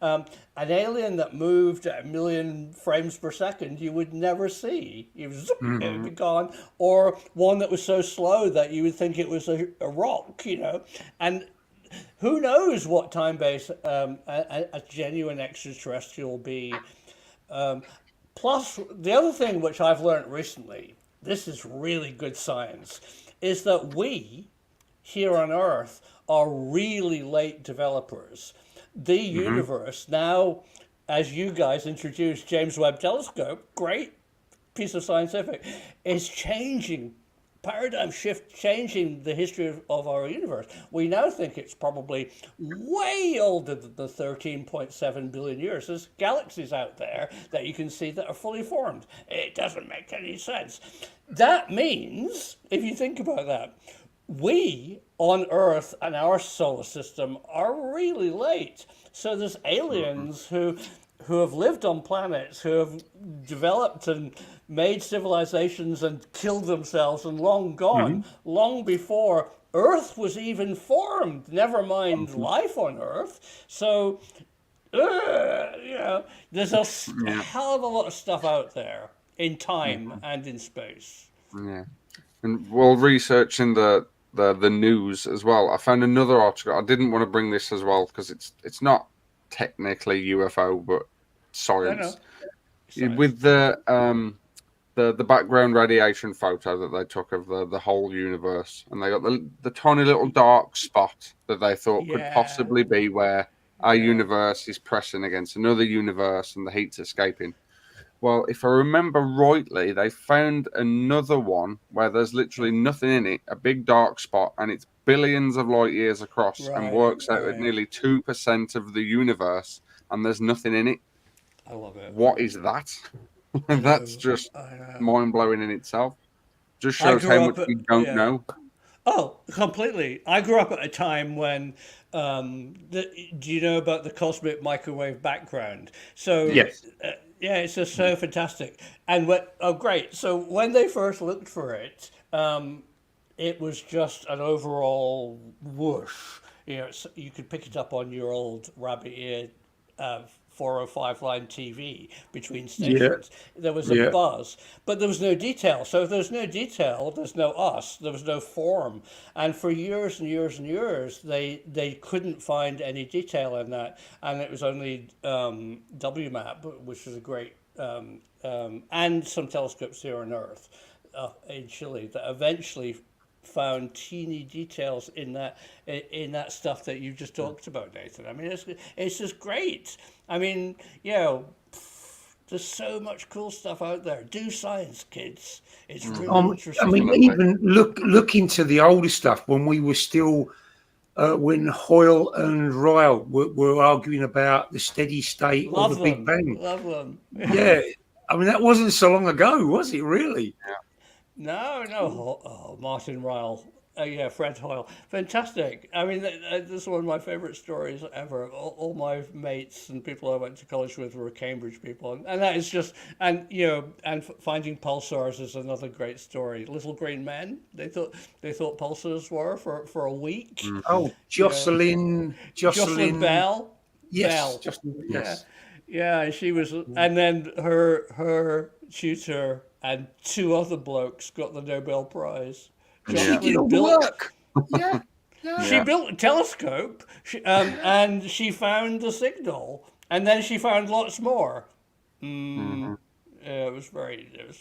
An alien that moved at 1 million frames per second, you would never see. It would be gone. Or one that was so slow that you would think it was a rock, you know. And who knows what time base a genuine extraterrestrial will be. Plus, the other thing which I've learned recently, this is really good science, is that we, here on Earth, are really late developers. The universe now, as you guys introduced, James Webb Telescope, great piece of scientific, is changing, paradigm shift, changing the history of our universe. We now think it's probably way older than the 13.7 billion years. There's galaxies out there that you can see that are fully formed. It doesn't make any sense. That means, if you think about that, we on Earth and our solar system are really late. So there's aliens who have lived on planets, who have developed and made civilizations and killed themselves and long gone, long before Earth was even formed, never mind life on Earth. So, you know, there's a hell of a lot of stuff out there in time and in space. Yeah. And while researching the news as well, I found another article. I didn't want to bring this as well because it's not technically UFO, but science. With the background radiation photo that they took of the whole universe, and they got the tiny little dark spot that they thought could possibly be where our universe is pressing against another universe and the heat's escaping. Well, if I remember rightly, they found another one where there's literally nothing in it, a big dark spot, and it's billions of light years across and works out at nearly 2% of the universe, and there's nothing in it. I love it. What is that? That's just mind-blowing in itself. Just shows how much we don't know. Oh, completely. I grew up at a time when, do you know about the cosmic microwave background? So, yes. It's just so fantastic. And great. So when they first looked for it, it was just an overall whoosh. You know, you could pick it up on your old rabbit ear 405 line TV between stations. There was a buzz, but there was no detail. So if there's no detail, there's no us. There was no form. And for years and years and years, they couldn't find any detail in that. And it was only WMAP, which was a great, and some telescopes here on Earth in Chile that eventually found teeny details in that stuff that you just talked about, Nathan. I mean, it's just great. I mean, you know, there's so much cool stuff out there. Do science, kids. It's really interesting. I mean, even look into the older stuff when we were still when Hoyle and Ryle were arguing about the steady state or the Big Bang. Love them. Yeah. I mean, that wasn't so long ago, was it, really? No. Oh, Martin Ryle. Yeah, Fred Hoyle. Fantastic. I mean, this is one of my favorite stories ever. All my mates and people I went to college with were Cambridge people. And that is just, and, you know, and finding pulsars is another great story. Little green men, they thought pulsars were for a week. Oh, Jocelyn Bell. Yes. Bell. Jocelyn, yes. Yeah, she was, and then her tutor and two other blokes got the Nobel Prize. She did all the work. Yeah. She built a telescope, and she found the signal, and then she found lots more. Yeah, it was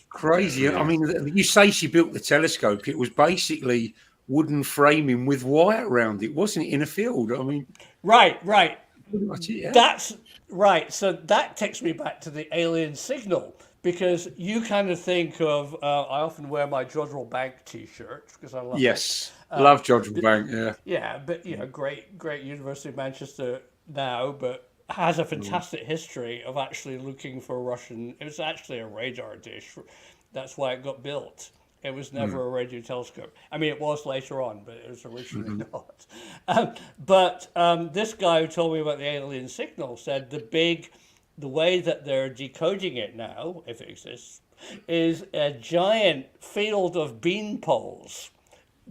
crazy. I mean, you say she built the telescope. It was basically wooden framing with wire around it, wasn't it, in a field? I mean, right. Pretty much it, yeah. That's right. So that takes me back to the alien signal. Because you kind of think of, I often wear my Jodrell Bank T-shirt because I love it. Love Jodrell Bank, yeah. Yeah, but, you know, great University of Manchester now, but has a fantastic history of actually looking for Russian. It was actually a radar dish. That's why it got built. It was never a radio telescope. I mean, it was later on, but it was originally not. But this guy who told me about the alien signal said the way that they're decoding it now, if it exists, is a giant field of beanpoles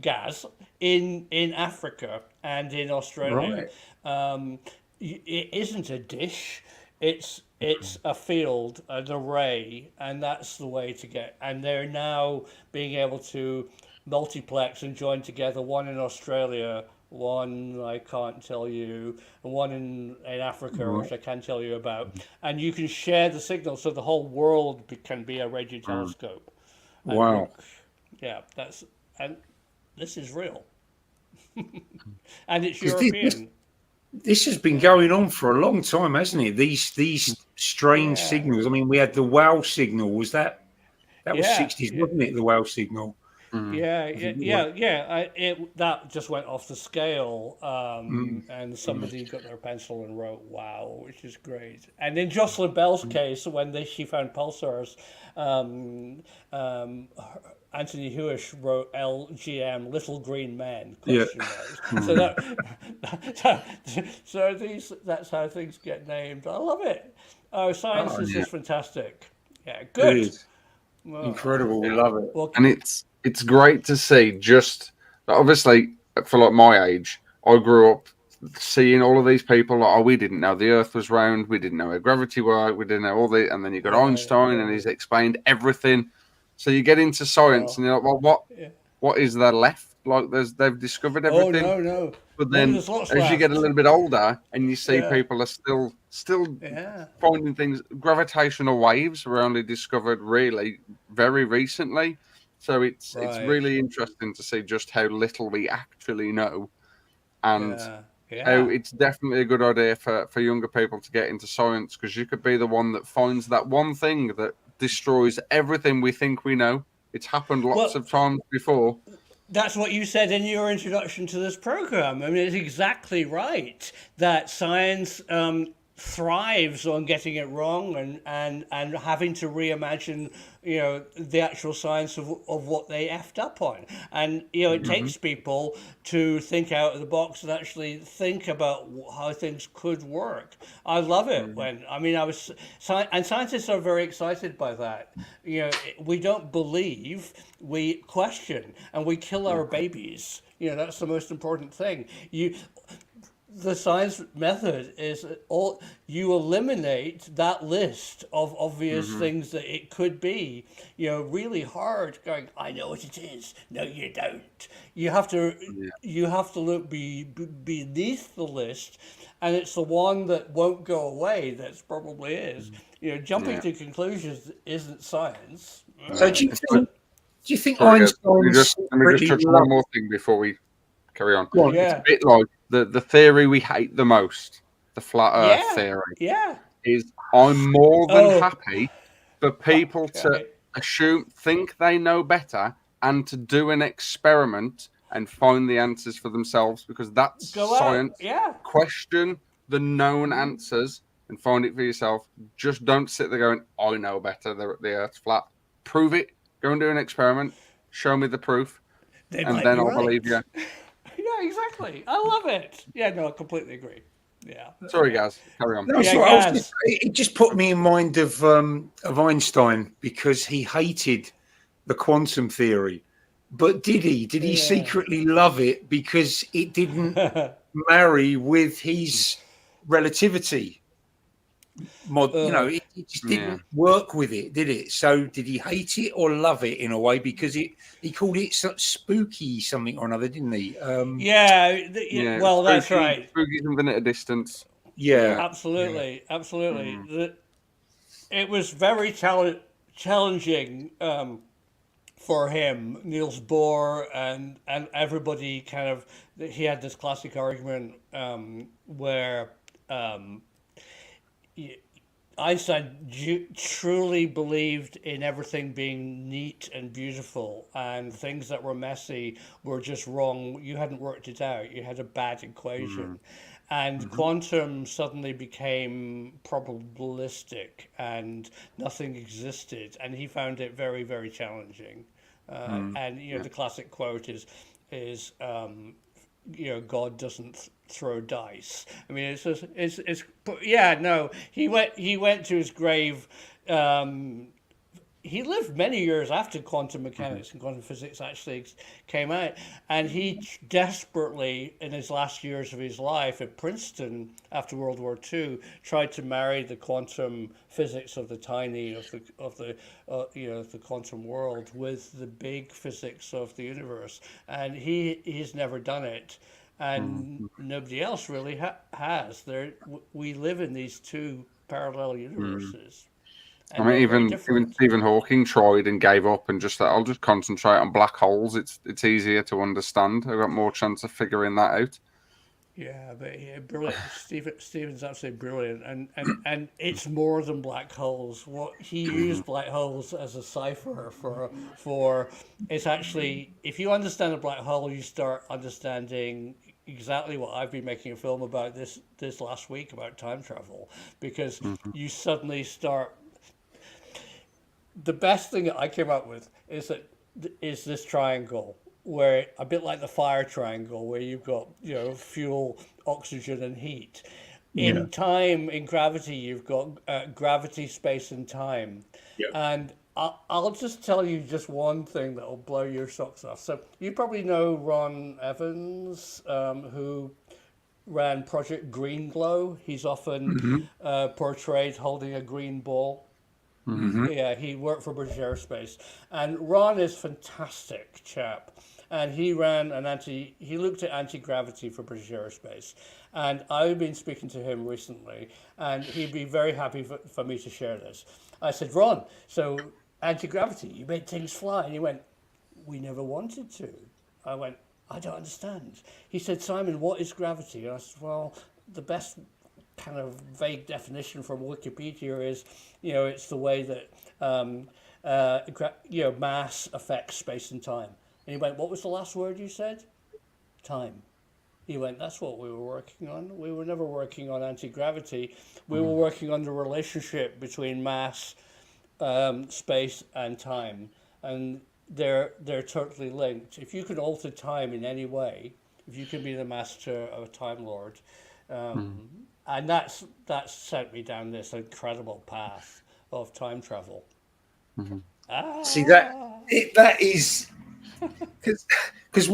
gas in Africa and in Australia. Right. It isn't a dish. It's a field, an array, and that's the way to get. And they're now being able to multiplex and join together, one in Australia, one I can't tell you, and one in Africa, which I can tell you about. And you can share the signal so the whole world can be a radio telescope. Wow. And this is real. And it's European. This has been going on for a long time, hasn't it? These strange signals. I mean, we had the WOW signal. Was that was 60s, wasn't it? The WOW signal. That just went off the scale, and somebody got their pencil and wrote "wow," which is great. And in Jocelyn Bell's case, when she found pulsars, Anthony Hewish wrote LGM, Little Green Men. So that's how things get named. I love it. Oh, science is just fantastic. Yeah, good. It is. Well, incredible. We love it. And it's great to see. Just obviously for like my age, I grew up seeing all of these people. Like, we didn't know the Earth was round. We didn't know how gravity worked. We didn't know all the. And then you got Einstein, and he's explained everything. So you get into science, and you're like, well, what is there left? Like, they've discovered everything. Oh no! But then, as you get a little bit older, and you see people are still finding things. Gravitational waves were only discovered really very recently, so it's really interesting to see just how little we actually know, and how it's definitely a good idea for younger people to get into science, because you could be the one that finds that one thing that destroys everything we think we know. It's happened lots of times before. That's what you said in your introduction to this program. I mean, it's exactly right that science thrives on getting it wrong and having to reimagine, the actual science of what they effed up on. And, it takes people to think out of the box and actually think about how things could work. I love it and scientists are very excited by that. We don't believe, we question, and we kill our babies. That's the most important thing. The science method is you eliminate that list of obvious things that it could be, really hard going, I know what it is. No, you don't. You have to look beneath the list, and it's the one that won't go away that's probably is. Jumping to conclusions isn't science. So do you think Einstein's... Let me just touch one more thing before we carry on. Yeah. It's a bit like the theory we hate the most, the flat Earth theory. Yeah. Is I'm more than happy for people to think they know better and to do an experiment and find the answers for themselves, because that's science. Yeah. Question the known answers and find it for yourself. Just don't sit there going, I know better, the Earth's flat. Prove it. Go and do an experiment. Show me the proof. And then I'll believe you. Yeah, exactly. I love it. Yeah, no, I completely agree. Yeah. Sorry, guys. Carry on. No, it just put me in mind of Einstein, because he hated the quantum theory. But did he? Did he secretly love it because it didn't marry with his relativity? It just didn't work with it, did it? So did he hate it or love it in a way? Because he called it spooky something or another, didn't he? Well, that's right. Spooky something at a distance. Yeah. Absolutely. It was very challenging for him, Niels Bohr, and everybody kind of. He had this classic argument where Einstein truly believed in everything being neat and beautiful, and things that were messy were just wrong. You hadn't worked it out. You had a bad equation. And quantum suddenly became probabilistic, and nothing existed. And he found it very, very challenging. And the classic quote is God doesn't throw dice. I mean, He went to his grave. He lived many years after quantum mechanics and quantum physics actually came out, and he desperately, in his last years of his life at Princeton after World War II, tried to marry the quantum physics of the tiny of the quantum world with the big physics of the universe, and he's never done it, and nobody else really has. We live in these two parallel universes. I mean, even Stephen Hawking tried and gave up and just said, I'll just concentrate on black holes. It's easier to understand. I've got more chance of figuring that out. Yeah, but brilliant. Stephen's absolutely brilliant, and it's more than black holes. What he used black holes as a cipher for it's actually, if you understand a black hole, you start understanding exactly what I've been making a film about this last week about time travel, because you suddenly start. The best thing that I came up with is this triangle, where a bit like the fire triangle, where you've got fuel, oxygen, and heat. In time, in gravity, you've got gravity, space, and time. And I'll just tell you just one thing that will blow your socks off. So you probably know Ron Evans, who ran Project Green Glow. He's often portrayed holding a green ball. Yeah, he worked for British Aerospace, and Ron is a fantastic chap, and he looked at anti-gravity for British Aerospace, and I've been speaking to him recently, and he'd be very happy for me to share this. I said, Ron, so anti-gravity, you made things fly, and he went, we never wanted to. I went, I don't understand. He said, Simon, what is gravity? And I said, well, the best kind of vague definition from Wikipedia is, it's the way that mass affects space and time. And he went, what was the last word you said? Time. He went, that's what we were working on. We were never working on anti-gravity. We were working on the relationship between mass, space, and time. And they're totally linked. If you can alter time in any way, if you can be the master of a Time Lord, and that's sent me down this incredible path of time travel. See, that is because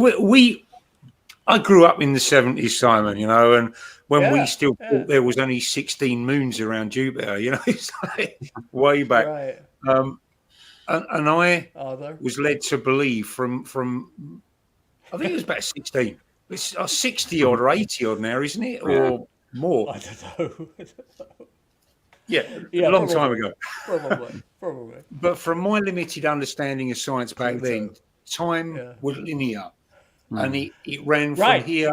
I grew up in the 70s, Simon, and when we still thought there was only 16 moons around Jupiter, it's like way back. Right. And I was led to believe from I think it was about 16. It's 60 odd or 80 odd now, isn't it? Or more? I don't know. Yeah, a long time ago. Probably. But from my limited understanding of science back then, time was linear, and it ran from here.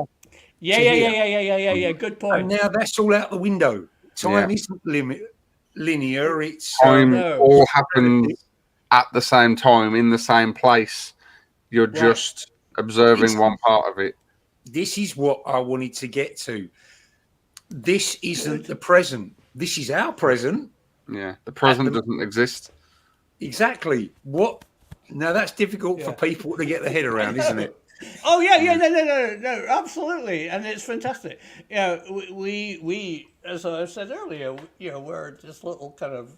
Yeah. Good point. And now that's all out the window. Time isn't linear. It's time all happens at the same time in the same place. You're just observing one part of it. This is what I wanted to get to. This isn't the present. This is our present. Yeah, the present doesn't exist. Exactly. What? Now that's difficult for people to get their head around, isn't it? Oh yeah, no, absolutely, and it's fantastic. We, as I said earlier, we're this little kind of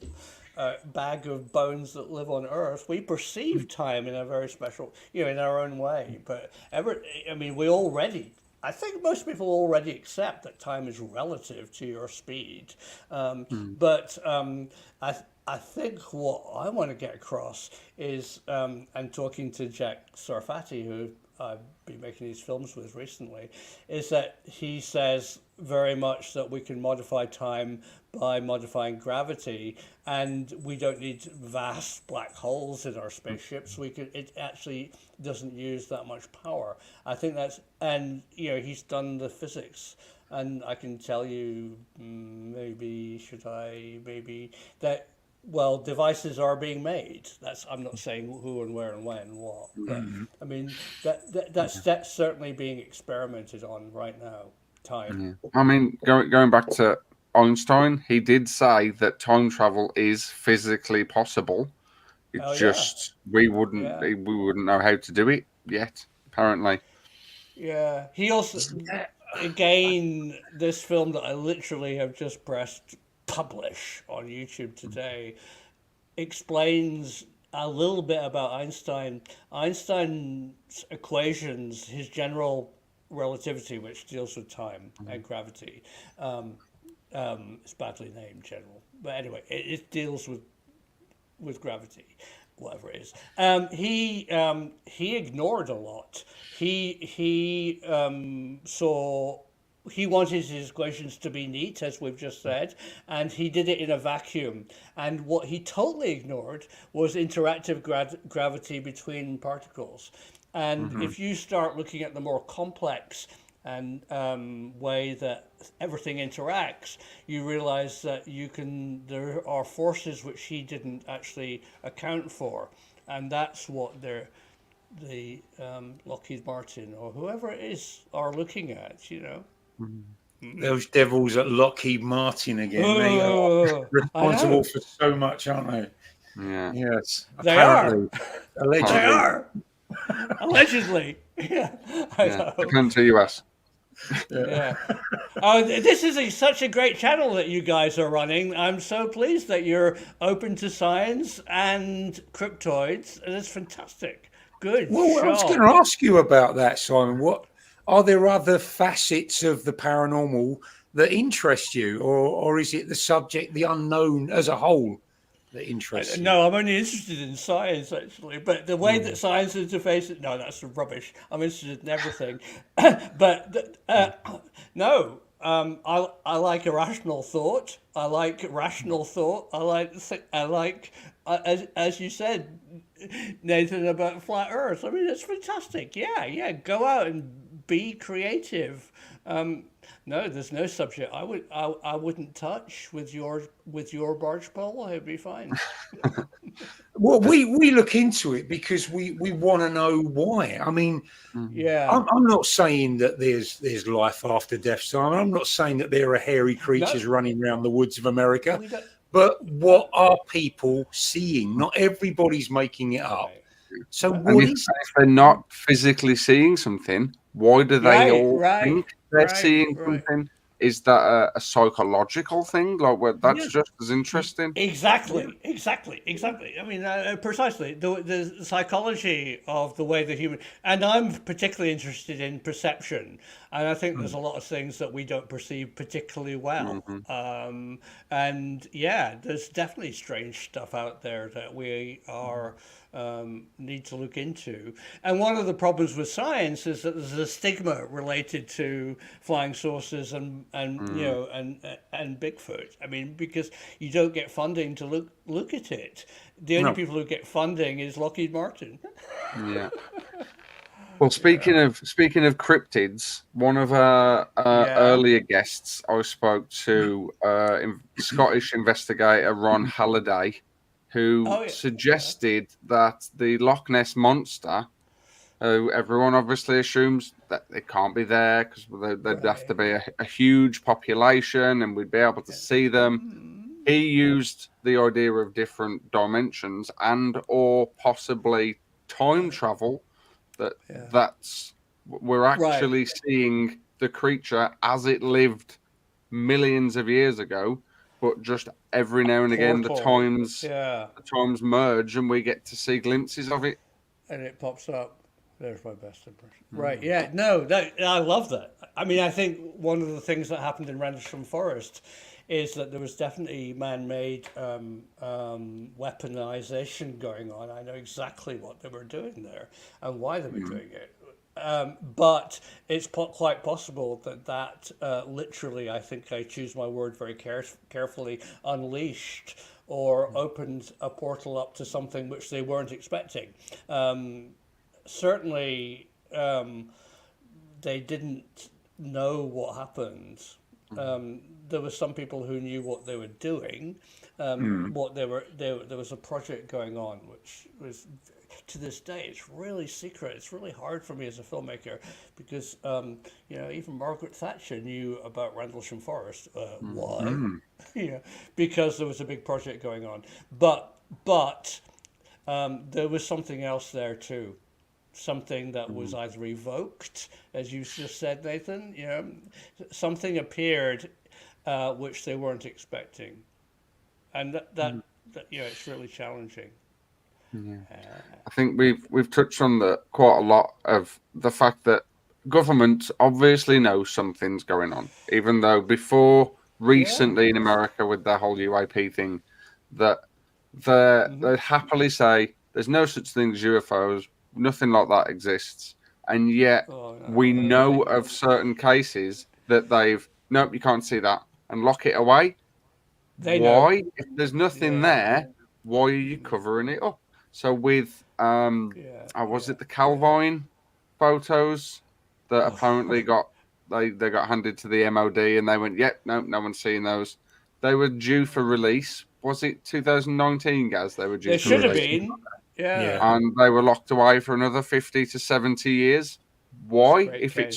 bag of bones that live on Earth. We perceive time in a very special, in our own way. But I think most people already accept that time is relative to your speed. But I think what I want to get across is, and talking to Jack Sarfati, who I've been making these films with recently, is that he says very much that we can modify time by modifying gravity, and we don't need vast black holes in our spaceships. It actually doesn't use that much power. I think that's, and he's done the physics, and I can tell you, that. Well, devices are being made. I'm not saying who and where and when and what. But, I mean, that's certainly being experimented on right now. Time. I mean, going back to Einstein, he did say that time travel is physically possible. It's we wouldn't know how to do it yet. Apparently. Yeah. He also, again, this film that I literally have just pressed publish on YouTube today explains a little bit about Einstein. Einstein's equations, his general relativity, which deals with time and gravity, it's badly named general, but anyway, it deals with gravity, whatever it is. He ignored a lot. He saw. He wanted his equations to be neat, as we've just said, and he did it in a vacuum. And what he totally ignored was interactive gravity between particles. And if you start looking at the more complex and way that everything interacts, you realize that there are forces which he didn't actually account for, and that's what the Lockheed Martin or whoever it is are looking at, Those devils at Lockheed Martin again. They are responsible for so much, aren't they? Yeah. Yes. They apparently. are. Allegedly. They are. Allegedly. Yeah. I know. Come to US. Yeah. Oh, this is such a great channel that you guys are running. I'm so pleased that you're open to science and cryptoids. It's fantastic. Good. Well, I was going to ask you about that, Simon. What are there other facets of the paranormal that interest you, or is it the subject, the unknown as a whole, that interests you? No, I'm only interested in science, actually. But the way that science interfaces, no, that's rubbish. I'm interested in everything. But no, I like irrational thought. I like rational thought. I like as you said, Nathan, about flat Earth. I mean, it's fantastic. Yeah. Go out and be creative. No, there's no subject I wouldn't touch with your barge pole. It'd be fine. Well, we look into it because we want to know why. I mean, I'm not saying that there's life after death, Simon. I'm not saying that there are hairy creatures running around the woods of America. But what are people seeing? Not everybody's making it up. So if they're not physically seeing something, why do they all think they're seeing something? Is that a psychological thing? Like, that's just as interesting. Exactly. I mean, precisely the psychology of the way the human. And I'm particularly interested in perception, and I think there's a lot of things that we don't perceive particularly well. And there's definitely strange stuff out there that we are. Need to look into. And one of the problems with science is that there's a stigma related to flying saucers and Bigfoot. I mean, because you don't get funding to look at it. The only people who get funding is Lockheed Martin. Yeah. Well, speaking of cryptids, one of our earlier guests I spoke to, Scottish investigator Ron Halliday, who suggested that the Loch Ness Monster Everyone obviously assumes that it can't be there because there'd have to be a huge population and we'd be able to see them. He used the idea of different dimensions and or possibly time travel. We're actually seeing the creature as it lived millions of years ago, but just every now and again the times merge and we get to see glimpses of it. And it pops up. There's my best impression. Right, yeah, no, I love that. I mean, I think one of the things that happened in Rendlesham Forest is that there was definitely man-made weaponization going on. I know exactly what they were doing there and why they were doing it. But it's quite possible that literally, I think I choose my word very carefully, unleashed or opened a portal up to something which they weren't expecting. Certainly, they didn't know what happened. There were some people who knew what they were doing. There was a project going on which was, to this day, it's really secret. It's really hard for me as a filmmaker because even Margaret Thatcher knew about Rendlesham Forest. Why? Because there was a big project going on. But there was something else there too. Something that was either evoked, as you just said, Nathan. Something appeared which they weren't expecting, and that it's really challenging. Yeah. I think we've touched on quite a lot of the fact that government obviously knows something's going on, even though before recently in America with the whole UAP thing, that they'd happily say there's no such thing as UFOs. Nothing like that exists, and yet we know of certain cases that nope, you can't see that, and lock it away. Why? If there's nothing there, why are you covering it up? So with was it the Calvine photos that apparently got handed to the MOD and they went, yep, no one's seeing those. They were due for release. Was it 2019, Gaz? They were due. They should have been. Yeah. And they were locked away for another 50 to 70 years. Why? If it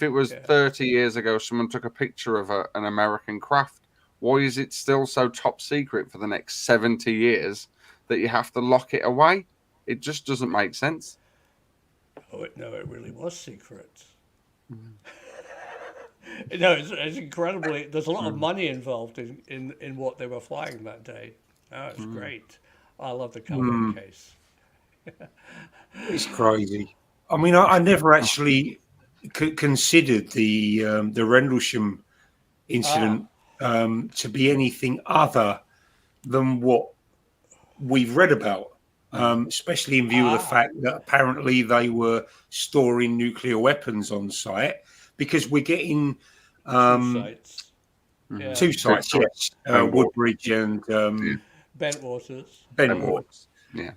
was 30 years ago, someone took a picture of an American craft, why is it still so top secret for the next 70 years that you have to lock it away? It just doesn't make sense. No, it really was secret. No, it's incredibly. There's a lot of money involved in what they were flying that day. Oh, it's great. I love the Calvin case. It's crazy. I mean, I never actually considered the Rendlesham incident to be anything other than what we've read about, especially in view of the fact that apparently they were storing nuclear weapons on site, because we're getting two sites, yes, Woodbridge and Bentwaters. Yeah.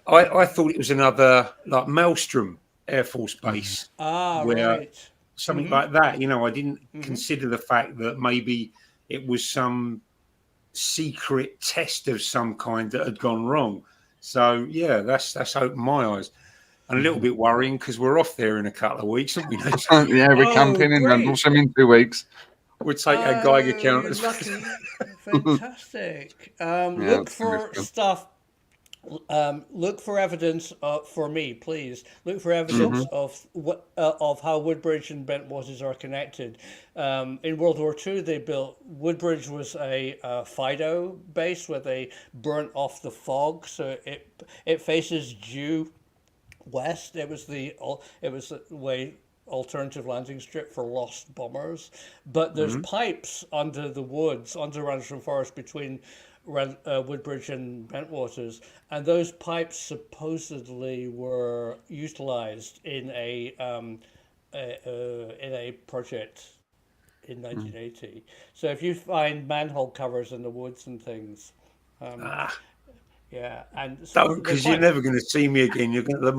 I thought it was another like Maelstrom Air Force Base. Right. Something like that. I didn't consider the fact that maybe it was some secret test of some kind that had gone wrong. So yeah, that's opened my eyes. And a little bit worrying because we're off there in a couple of weeks, aren't we? Yeah, we're camping in Rendlesham in 2 weeks. We'll take our Geiger counters. Fantastic. Look for stuff. Look for evidence for me, please. Look for evidence of how Woodbridge and Bentwaters are connected. In World War II, they built Woodbridge was a FIDO base where they burnt off the fog, so it faces due west. It was the way alternative landing strip for lost bombers. But there's pipes under the woods, under Rendlesham Forest between Woodbridge and Bentwaters, and those pipes supposedly were utilized in a project in 1980. So if you find manhole covers in the woods and things, yeah, and because you're never going to see me again. You're going to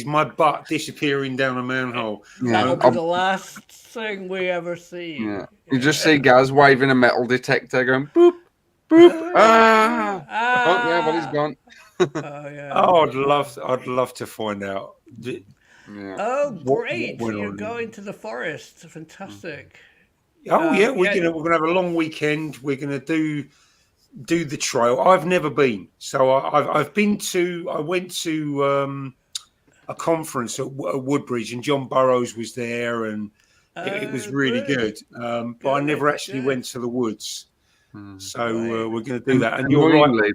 my butt disappearing down a manhole. That'll be the last thing we ever see. Yeah. You just see Gaz waving a metal detector, going boop. Boop! Oh, yeah, Yeah, but he's gone. Oh yeah. Oh, I'd love to find out. Yeah. Oh, What great! went You're on going to the forest. Fantastic. Oh yeah, Yeah. we're gonna have a long weekend. We're gonna do the trail. I've never been, so I've been to. I went to a conference at Woodbridge, and John Burroughs was there, and it was Oh, really good. good. But I never Good. actually Good. went to the woods, so Right. we're going to do And that. And you're right. annoyingly,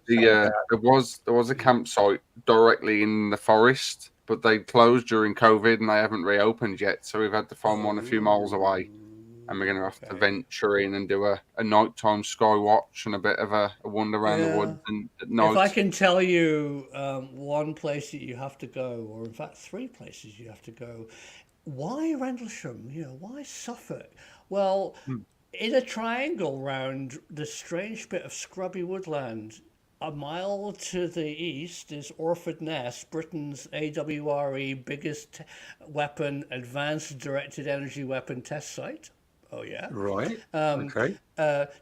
there was a campsite directly in the forest, but they closed during COVID and they haven't reopened yet. So we've had to find one a few miles away, and we're going to have to venture in and do a nighttime sky watch and a bit of a wander around the Yeah. woods and at If I night. can tell you one place that you have to go, or in fact three places you have to go, why Rendlesham? Why Suffolk? Well, in a triangle round the strange bit of scrubby woodland, a mile to the east is Orford Ness, Britain's AWRE biggest weapon, advanced directed energy weapon test site. Oh, yeah. Right. Um, Okay.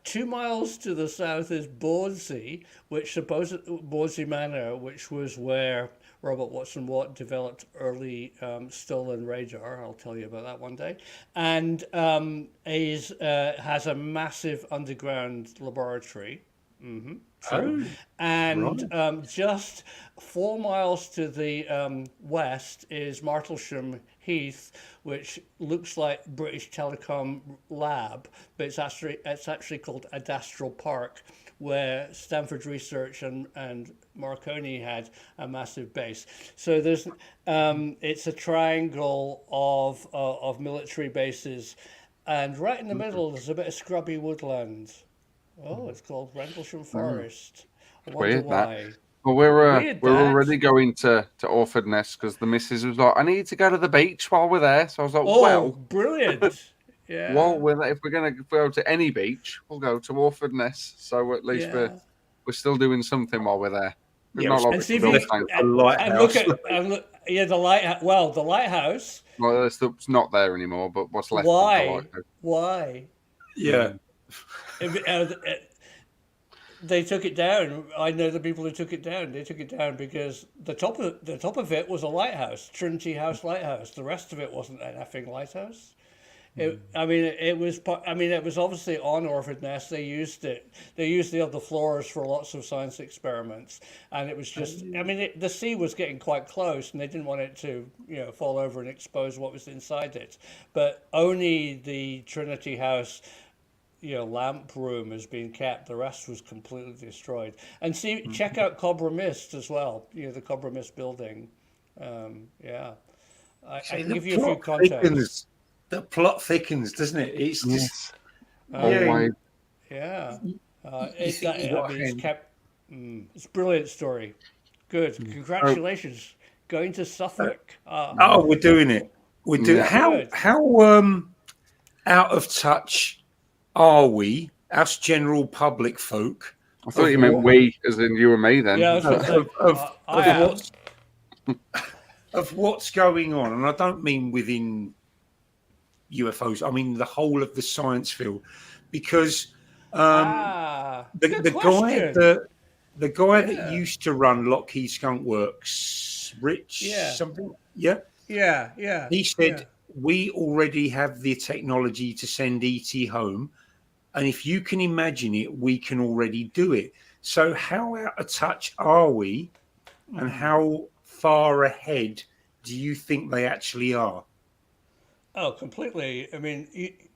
2 miles to the south is Bawdsey, Bawdsey Manor, which was where Robert Watson Watt developed early stolen radar. I'll tell you about that one day. And has a massive underground laboratory. True. Oh, And right. just 4 miles to the west is Martlesham Heath, which looks like British Telecom Lab, but it's actually called Adastral Park, where Stanford Research and Marconi had a massive base. So it's a triangle of military bases, and right in the middle there's a bit of scrubby woodland. Oh, it's called Rendlesham Forest. I wonder Weird that. why. Well, Weird we're that. already going to Orford Ness because the missus was like, I need to go to the beach while we're there. So I was like, Oh, well, brilliant. Yeah. while we're there, if we're going to go to any beach, we'll go to Orford Ness. So at least Yeah. we're still doing something while we're there. It's Yeah, not like And we see can if build you left things. the and look lighthouse. at yeah, the light. Well, the lighthouse. Well, it's not there anymore, but what's left of the Why? lighthouse. Why? Yeah. If, they took it down. I know the people who took it down. They took it down because the top of it was a lighthouse, Trinity House Lighthouse. The rest of it wasn't an effing lighthouse. It was obviously on Orford Ness. They used it. They used the other floors for lots of science experiments, and it was just. The sea was getting quite close, and they didn't want it to, fall over and expose what was inside it. But only the Trinity House, lamp room has been kept. The rest was completely destroyed. And check out Cobra Mist as well. The Cobra Mist building. Yeah, I can give you a few contacts. The plot thickens, doesn't it? It's just Always. Yeah. It's Kept. It's a brilliant story. Good. Congratulations. Going to Suffolk. we're doing it. We're doing Yeah. how out of touch are we, us general public folk? I thought you meant we, as in you and me. Then Yeah, I was going to say, of what's going on, and I don't mean within UFOs. I mean the whole of the science field, because the guy that used to run Lockheed Skunk Works, Rich something, he said we already have the technology to send ET home, and if you can imagine it, we can already do it. So how out of touch are we, and how far ahead do you think they actually are? Oh, completely. I mean,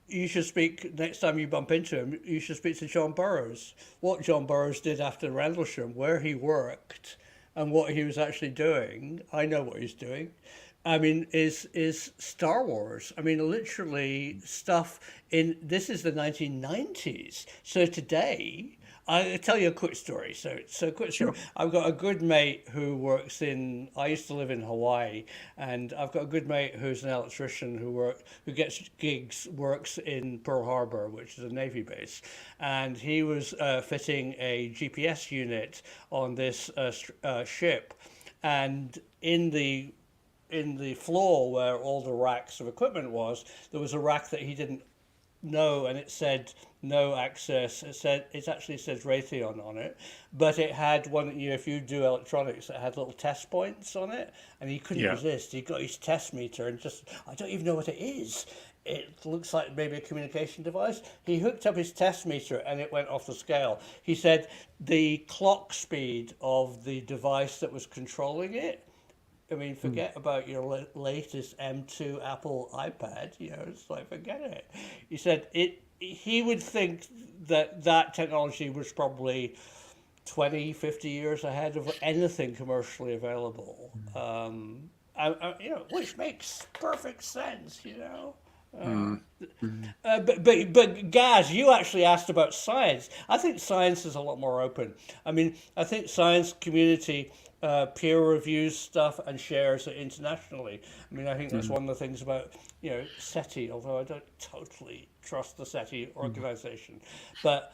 you should speak next time you bump into him. You should speak to John Burroughs. What John Burroughs did after Rendlesham, where he worked, and what he was actually doing. I know what he's doing. I mean, is Star Wars. I mean, literally stuff in. This is the 1990s. So today, I'll tell you a quick story. So quick story. Sure. I've got a good mate who works in. I used to live in Hawaii, and I've got a good mate who's an electrician who gets gigs, works in Pearl Harbor, which is a Navy base, and he was fitting a GPS unit on this ship, and in the floor where all the racks of equipment was, there was a rack that he didn't know, and it said no access. It actually says Raytheon on it, but it had one. If you do electronics, it had little test points on it, and he couldn't resist. He got his test meter and just, I don't even know what it is. It looks like maybe a communication device. He hooked up his test meter and it went off the scale. He said the clock speed of the device that was controlling it, I mean, forget about your latest M2 Apple iPad. It's like, forget it. He said he would think that technology was probably 20, 50 years ahead of anything commercially available. Which makes perfect sense, But Gaz, you actually asked about science. I think science is a lot more open. I mean, I think science community peer reviews stuff and shares it internationally. I mean, I think that's one of the things about SETI, although I don't totally trust the SETI organization. But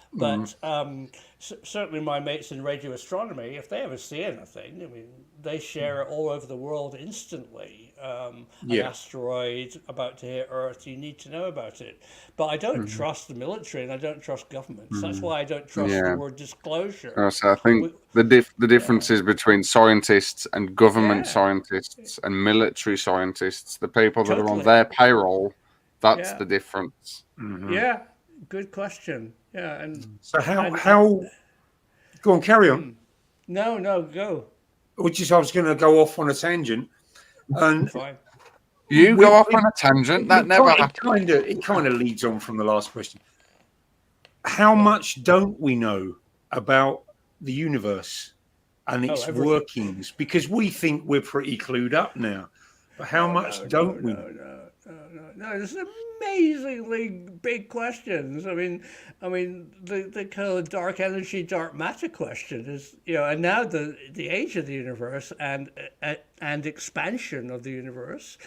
certainly my mates in radio astronomy, if they ever see anything, I mean, they share it all over the world instantly. An asteroid about to hit Earth, you need to know about it. But I don't trust the military and I don't trust governments. That's why I don't trust the word disclosure. So I think the differences between scientists and government scientists and military scientists, the people that are on their payroll, that's the difference. Yeah, good question. Yeah, and so how? Go on, carry on. No, go. I was going to go off on a tangent, and fine. You go off on a tangent. That never happened. It kind of leads on from the last question. How much don't we know about the universe and its workings? Because we think we're pretty clued up now, but how much don't we? No, this is amazingly big questions. I mean, the kind of dark energy, dark matter question is, and now the age of the universe and expansion of the universe.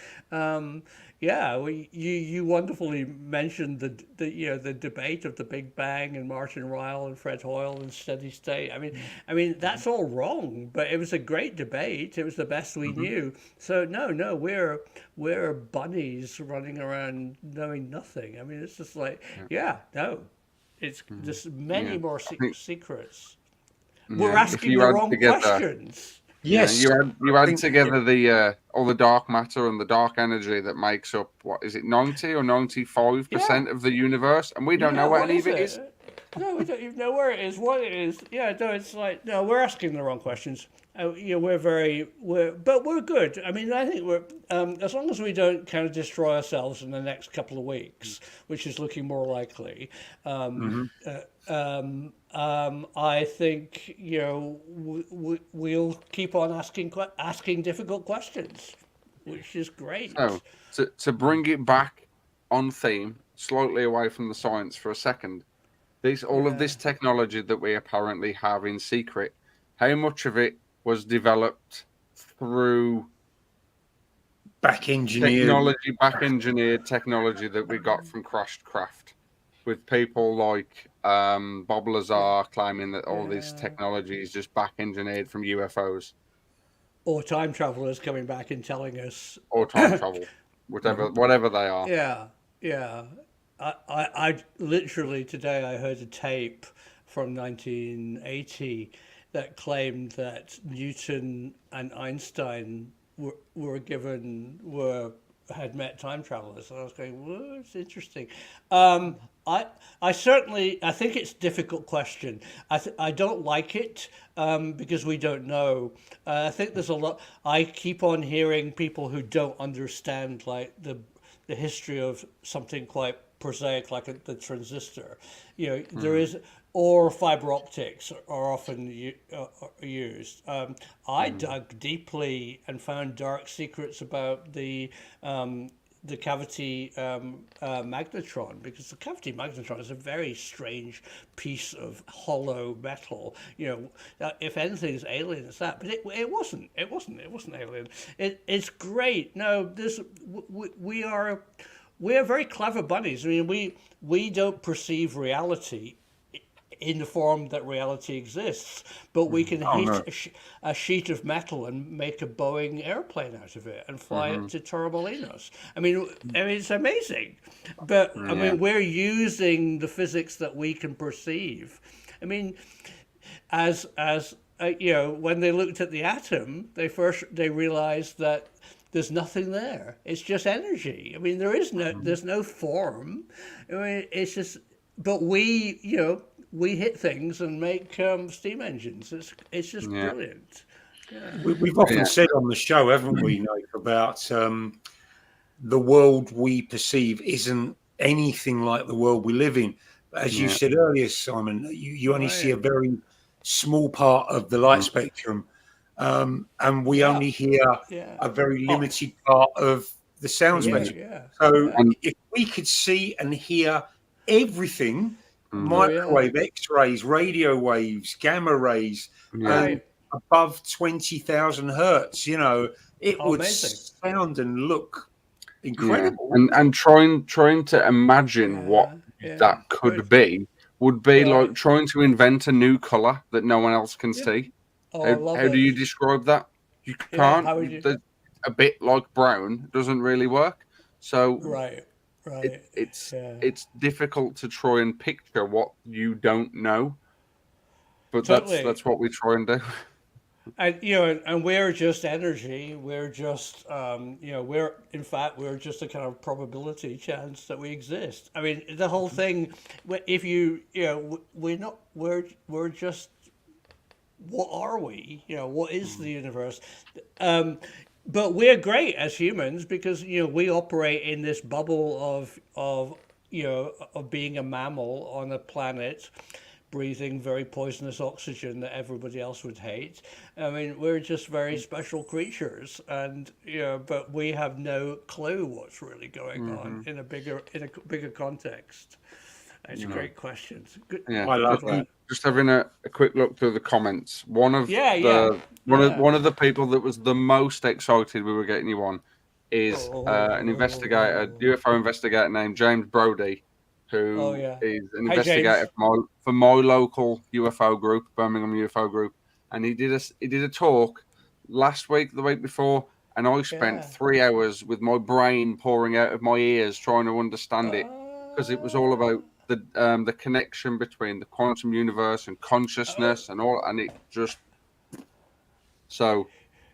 You wonderfully mentioned the debate of the Big Bang and Martin Ryle and Fred Hoyle and steady state. I mean that's all wrong, but it was a great debate. It was the best we knew. So no, we're bunnies running around knowing nothing. I mean, it's just like it's there's many more secrets. We're asking the wrong questions. Yes, you add together the all the dark matter and the dark energy that makes up, what is it, 90 or 95% of the universe, and we don't know where any of it is. No, we don't even know where it is, what it is. Yeah, no, it's like, no, we're asking the wrong questions. But we're good. I mean, I think we're as long as we don't kind of destroy ourselves in the next couple of weeks, which is looking more likely. I think we'll keep on asking difficult questions, which is great. So to bring it back on theme, slightly away from the science for a second, all of this technology that we apparently have in secret, how much of it was developed through back-engineered technology that we got from crashed craft, with people like Bob Lazar claiming that all this technology is just back-engineered from UFOs. Or time travelers coming back and telling us. Or time travel, whatever they are. Yeah. I literally today I heard a tape from 1980 that claimed that Newton and Einstein had met time travelers, and I was going, "Whoa, it's interesting." I think it's a difficult question. I don't like it because we don't know. I think there's a lot. I keep on hearing people who don't understand like the history of something quite prosaic like the transistor. There is. Or fiber optics are often used. I dug deeply and found dark secrets about the cavity magnetron, because the cavity magnetron is a very strange piece of hollow metal. If anything's alien, it's that. But it wasn't. It wasn't alien. It's great. No, we are very clever bunnies. I mean, we don't perceive reality in the form that reality exists, but we can heat a sheet of metal and make a Boeing airplane out of it and fly it to Torremolinos. I mean, it's amazing. But I mean, we're using the physics that we can perceive. I mean, as when they looked at the atom, they realized that there's nothing there. It's just energy. I mean, there's no form. I mean, it's just. But we hit things and make steam engines. It's just brilliant. Yeah. We've often said on the show, haven't we, Nate, about the world we perceive isn't anything like the world we live in. As you said earlier, Simon, you only see a very small part of the light spectrum, and we only hear a very limited part of the sound spectrum. So if we could see and hear everything, microwave, X-rays, radio waves, gamma rays, and above 20,000 hertz, it would sound and look incredible. And trying to imagine what that could be would be like trying to invent a new color that no one else can see. How do you describe that? You can't. A bit like brown doesn't really work. So it's difficult to try and picture what you don't know. But that's what we try and do. And we're just energy. We're just we're just a kind of probability chance that we exist. I mean, the whole thing. If we're just. What are we? What is the universe? But we're great as humans because we operate in this bubble of being a mammal on a planet, breathing very poisonous oxygen that everybody else would hate. I mean, we're just very special creatures, and but we have no clue what's really going on in a bigger context. It's a great question. Good. Yeah, I love that. Just having a quick look through the comments. One of the people that was the most excited we were getting you on is an investigator, UFO investigator named James Brody, who is an investigator for my local UFO group, Birmingham UFO group, and he did a talk last week, the week before, and I spent 3 hours with my brain pouring out of my ears trying to understand it because it was all about the connection between the quantum universe and consciousness and all, and it just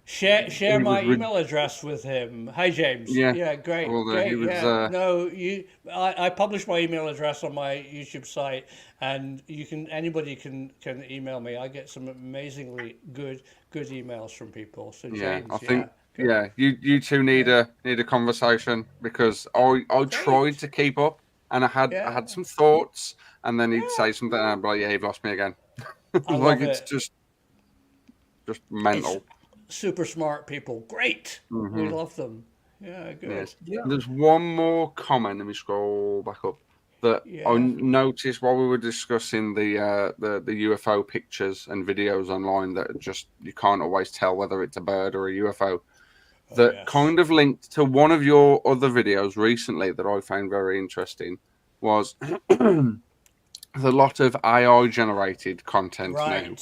share my email address with him. Hi James. Yeah, great. Great. I publish my email address on my YouTube site, and anybody can email me. I get some amazingly good emails from people. So James, I think you two need a conversation because I tried to keep up. And I had some thoughts, and then he'd say something, and I'd be like, you've lost me again. It's just mental. It's super smart people. Great. We love them. Yeah, good. Yes. Yeah. There's one more comment. Let me scroll back up. That I noticed while we were discussing the UFO pictures and videos online that just you can't always tell whether it's a bird or a UFO. Kind of linked to one of your other videos recently that I found very interesting was the lot of AI generated content now.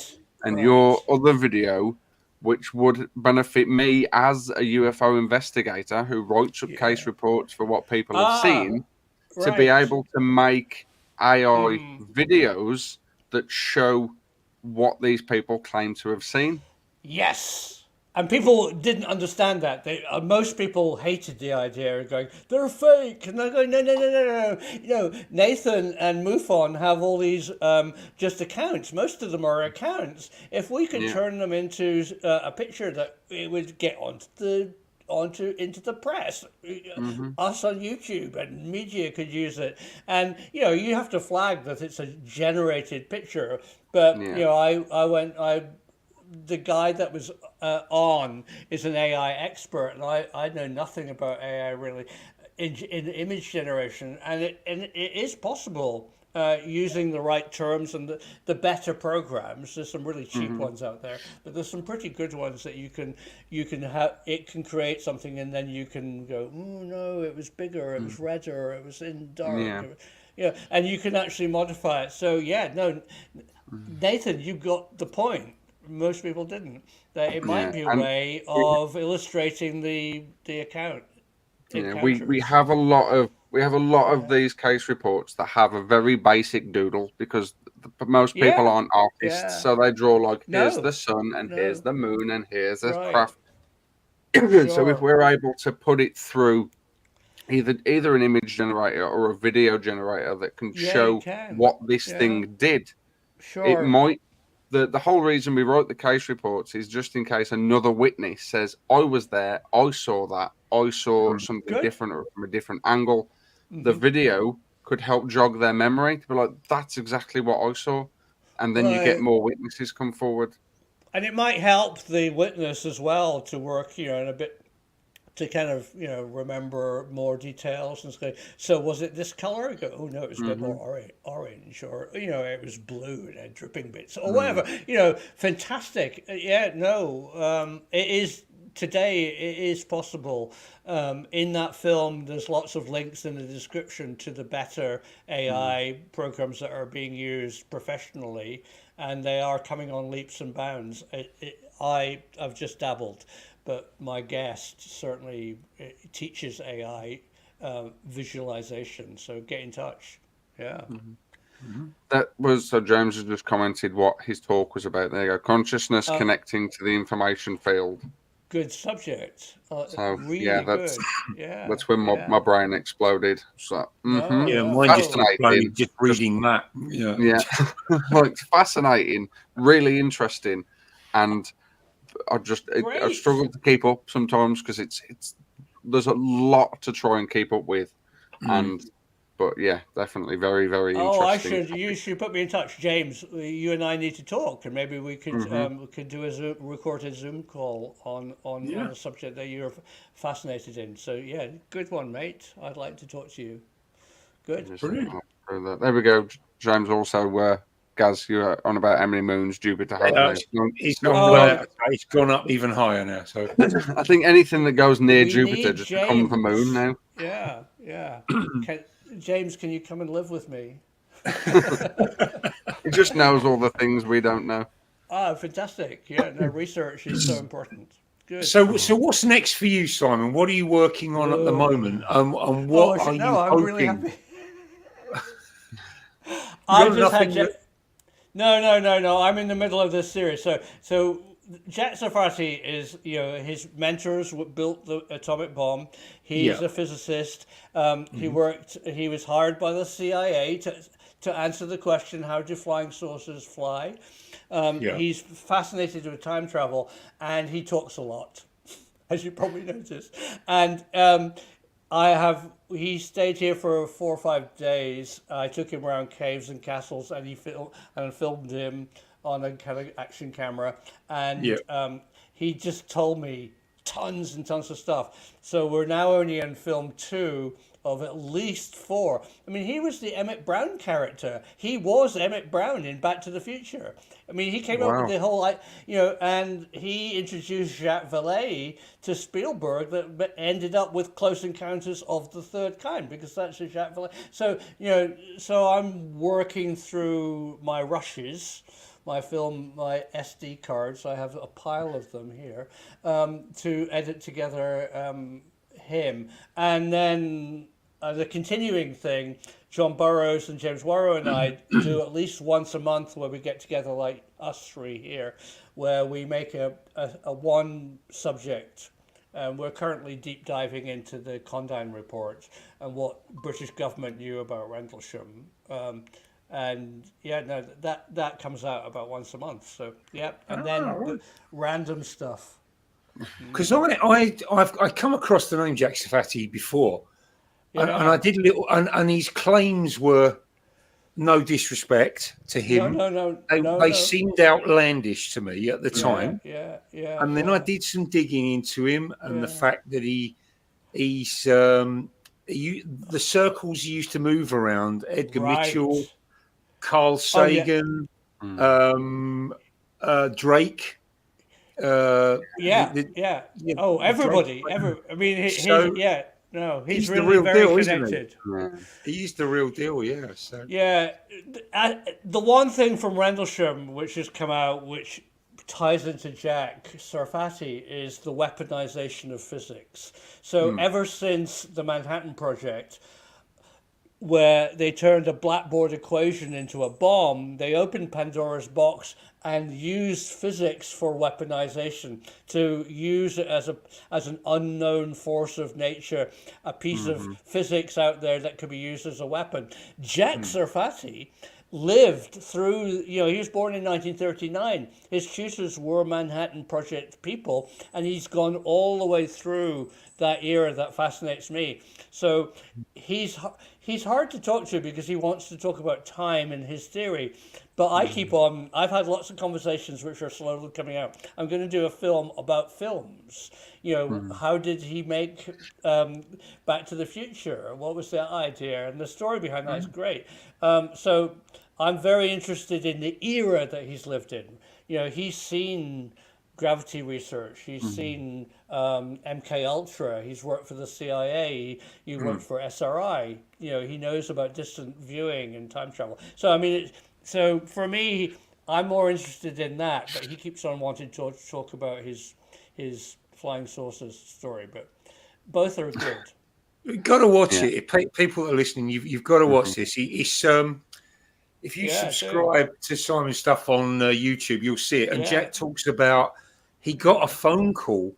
And your other video, which would benefit me as a UFO investigator who writes up case reports for what people have seen, to be able to make AI videos that show what these people claim to have seen. Yes. And people didn't understand that. Most people hated the idea of going, they're fake. And they're going, no. Nathan and MUFON have all these just accounts. Most of them are accounts. If we could turn them into a picture that it would get into the press, us on YouTube, and media could use it. And you have to flag that it's a generated picture. But the guy that was on is an AI expert, and I know nothing about AI really in image generation, and it is possible using the right terms and the better programs. There's some really cheap ones out there, but there's some pretty good ones that you can have. It can create something, and then you can go, oh no, it was bigger, it was redder, it was in dark. and you can actually modify it. So Nathan, you got the point. Most people didn't. That it might be a way of illustrating the account. We have a lot of these case reports that have a very basic doodle because most people aren't artists, so they draw like here's the sun and here's the moon and here's a craft. So if we're able to put it through either an image generator or a video generator that can show what this thing did, it might. The whole reason we wrote the case reports is just in case another witness says, I was there, I saw that, I saw something different or from a different angle. The video could help jog their memory to be like, that's exactly what I saw. And then you get more witnesses come forward. And it might help the witness as well to work, in a bit, to kind of, remember more details and say, so was it this color? Go, oh no, it was a bit more orange, or, it was blue and had dripping bits or whatever, fantastic. It is today, it is possible. In that film, there's lots of links in the description to the better AI programs that are being used professionally, and they are coming on leaps and bounds. I've just dabbled, but my guest certainly teaches AI visualization. So get in touch. Yeah. That was, so James has just commented what his talk was about. There you go. Consciousness connecting to the information field. Good subject. So really that's good. that's when my brain exploded. So mine just exploded just reading that. Like fascinating, really interesting, and I struggle to keep up sometimes because it's there's a lot to try and keep up with, but definitely very, very interesting. You should put me in touch, James. You and I need to talk, and maybe we could do a recorded Zoom call on a subject that you're fascinated in. So good one, mate. I'd like to talk to you. Good. There we go. James also. Gaz, you're on about how many moons Jupiter has now. It's gone up even higher now. So I think anything that goes near Jupiter just becomes a moon now. Yeah. James, can you come and live with me? He just knows all the things we don't know. Fantastic. Yeah, no, research is so important. Good. So what's next for you, Simon? What are you working on at the moment? And what are you hoping? I'm really happy. I just had No. I'm in the middle of this series. So Jack Sarfati is, his mentors built the atomic bomb. He's a physicist. He was hired by the CIA to answer the question, how do flying saucers fly? He's fascinated with time travel, and he talks a lot, as you probably noticed. And he stayed here for 4 or 5 days. I took him around caves and castles, and filmed him on a kind of action camera. And he just told me tons and tons of stuff. So we're now only in film 2 of at least 4. I mean, he was the Emmett Brown character. He was Emmett Brown in Back to the Future. I mean, he came up with the whole, and he introduced Jacques Vallée to Spielberg that ended up with Close Encounters of the Third Kind, because that's a Jacques Vallée. So, so I'm working through my rushes, my SD cards. I have a pile of them here, to edit together him. And then the continuing thing, John Burroughs and James Warrow and I do at least once a month where we get together, like us 3 here, where we make a one subject. We're currently deep diving into the Condon report and what British government knew about Rendlesham. That comes out about once a month. So and then the random stuff. Because I've come across the name Jack Sarfati before, and I did a little, and his claims were, no disrespect to him, they seemed outlandish to me at the time. And then I did some digging into him and the fact that he's the circles he used to move around, Edgar Mitchell, Carl Sagan, Drake. Everybody. I mean, No, he's the really real very deal, connected. isn't he? He's the real deal, yeah. So Yeah, the one thing from Rendlesham which has come out, which ties into Jack Sarfati, is the weaponization of physics. So ever since the Manhattan Project, where they turned a blackboard equation into a bomb, they opened Pandora's box and used physics for weaponization, to use it as an unknown force of nature, a piece of physics out there that could be used as a weapon. Jack Sarfati lived through, he was born in 1939. His tutors were Manhattan Project people, and he's gone all the way through that era. That fascinates me. So he's hard to talk to because he wants to talk about time and his theory. But I keep on, I've had lots of conversations which are slowly coming out. I'm going to do a film about films. How did he make Back to the Future? What was that idea? And the story behind that is great. So I'm very interested in the era that he's lived in. He's seen gravity research. He's seen MK Ultra. He's worked for the CIA. He worked for SRI. He knows about distant viewing and time travel. So I mean, so for me, I'm more interested in that. But he keeps on wanting to talk about his flying saucers story. But both are good. You've got to watch it. People that are listening, you've got to watch this. It's if you subscribe to Simon's stuff on YouTube, you'll see it. And Jack talks about he got a phone call,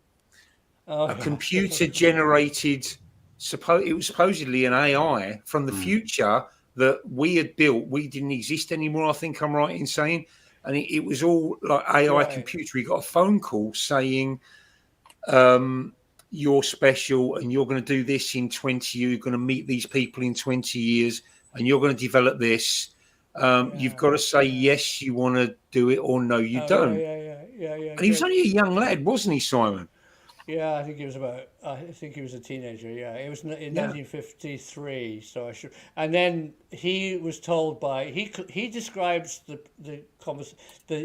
a computer generated. It was supposedly an AI from the future that we had built. We didn't exist anymore. I think I'm right in saying, and it was all like AI computer. He got a phone call saying, "You're special, and you're going to do this in 20 years. You're going to meet these people in 20 years, and you're going to develop this. You've got to say yes, you want to do it, or no, you don't." Yeah. And he was only a young lad, wasn't he, Simon? Yeah, I think he was a teenager. Yeah, it was in 1953. So I should. And then he was told by he describes the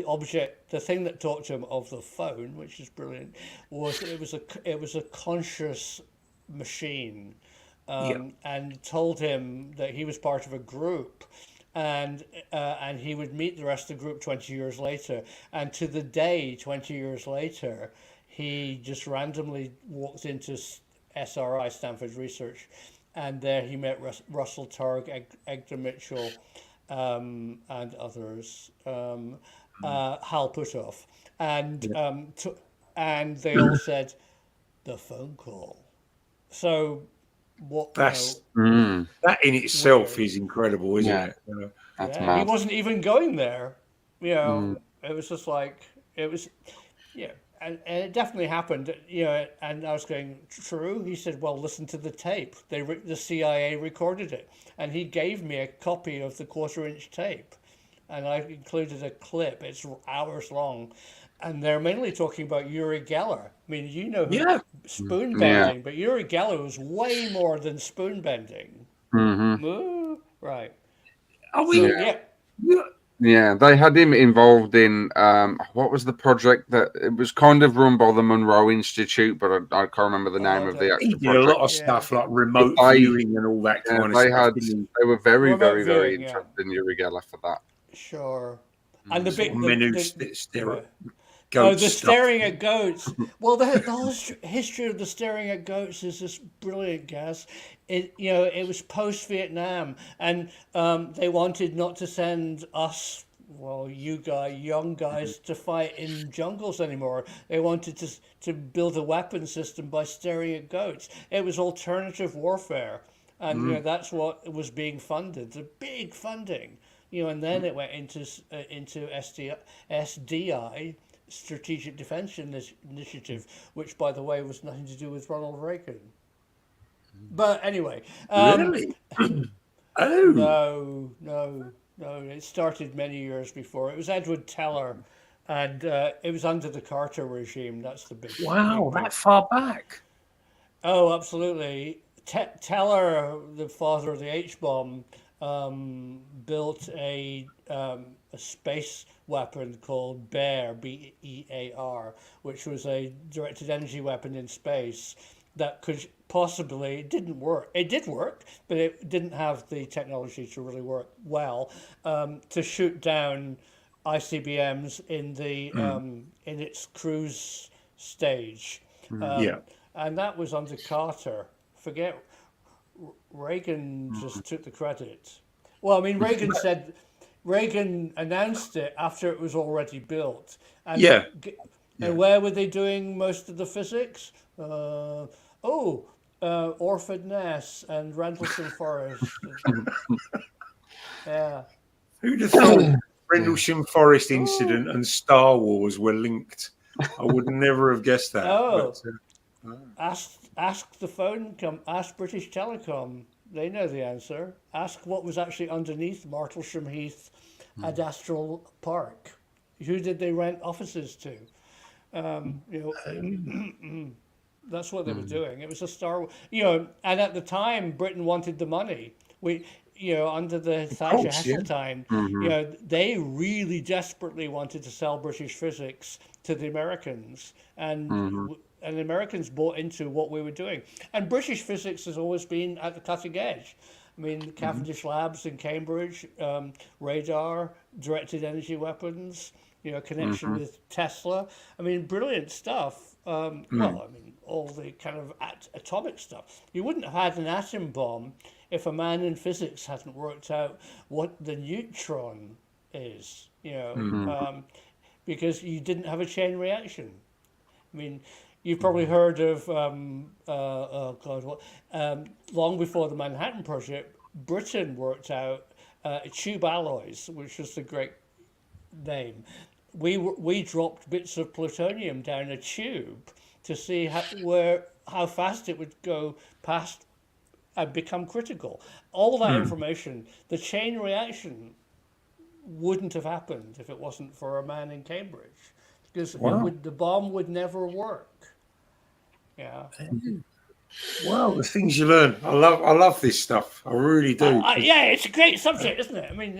object, the thing that talked to him of the phone, which is brilliant. It was a conscious machine, and told him that he was part of a group. And he would meet the rest of the group 20 years later. And to the day, 20 years later, he just randomly walked into SRI, Stanford Research, and there he met Russell Targ, Egdon Mitchell, and others, Hal Puthoff. And they all said, the phone call. So what? That in itself is incredible, isn't it? That's mad. He wasn't even going there. It was just like it was, and it definitely happened. And I was going, true. He said, well, listen to the tape. The CIA recorded it, and he gave me a copy of the 1/4-inch tape, and I included a clip. It's hours long. And they're mainly talking about Uri Geller. I mean, spoon bending, but Uri Geller was way more than spoon bending. Right. Yeah, they had him involved in what was the project that it was kind of run by the Monroe Institute, but I can't remember the name of the actual project. He did a lot of stuff like remote viewing and all that kind of stuff. They were very, very, very interested in Uri Geller for that. Sure. And the big goats the staring at goats. Well, the whole history of the staring at goats is this brilliant, Gaz. It was post-Vietnam, and they wanted not to send us, young guys, to fight in jungles anymore. They wanted to build a weapon system by staring at goats. It was alternative warfare, and that's what was being funded. The big funding, and then it went into SDI. Strategic Defense Initiative, which, by the way, was nothing to do with Ronald Reagan. But anyway, really? No. It started many years before. It was Edward Teller, and it was under the Carter regime. That's the big. Wow, that far back. Oh, absolutely. Teller, the father of the H-bomb, built a space weapon called BEAR, BEAR, which was a directed energy weapon in space, that could possibly, it didn't work. It did work, but it didn't have the technology to really work well to shoot down ICBMs in the in its cruise stage. And that was under Carter. Forget Reagan just took the credit. Well, I mean, Reagan announced it after it was already built. And and where were they doing most of the physics? Orford Ness and Rendlesham Forest. Yeah. Who'd have thought Rendlesham Forest incident and Star Wars were linked? I would never have guessed that. Ask the phone. Ask British Telecom. They know the answer. Ask what was actually underneath Martlesham Heath and Astral Park. Who did they rent offices to? That's what they were doing. It was a Star, and at the time, Britain wanted the money. Under the Thatcher Heseltine, they really desperately wanted to sell British physics to the Americans, and the Americans bought into what we were doing. And British physics has always been at the cutting edge. I mean, the Cavendish Labs in Cambridge, radar, directed energy weapons, connection with Tesla. I mean, brilliant stuff. Well, I mean, all the kind of atomic stuff. You wouldn't have had an atom bomb if a man in physics hadn't worked out what the neutron is, because you didn't have a chain reaction. I mean, you've probably heard of, long before the Manhattan Project, Britain worked out tube alloys, which was the great name. We dropped bits of plutonium down a tube to see how fast it would go past and become critical. All that information, the chain reaction wouldn't have happened if it wasn't for a man in Cambridge, because the bomb would never work. Yeah. Wow, the things you learn. I love this stuff. I really do. It's a great subject, isn't it? I mean,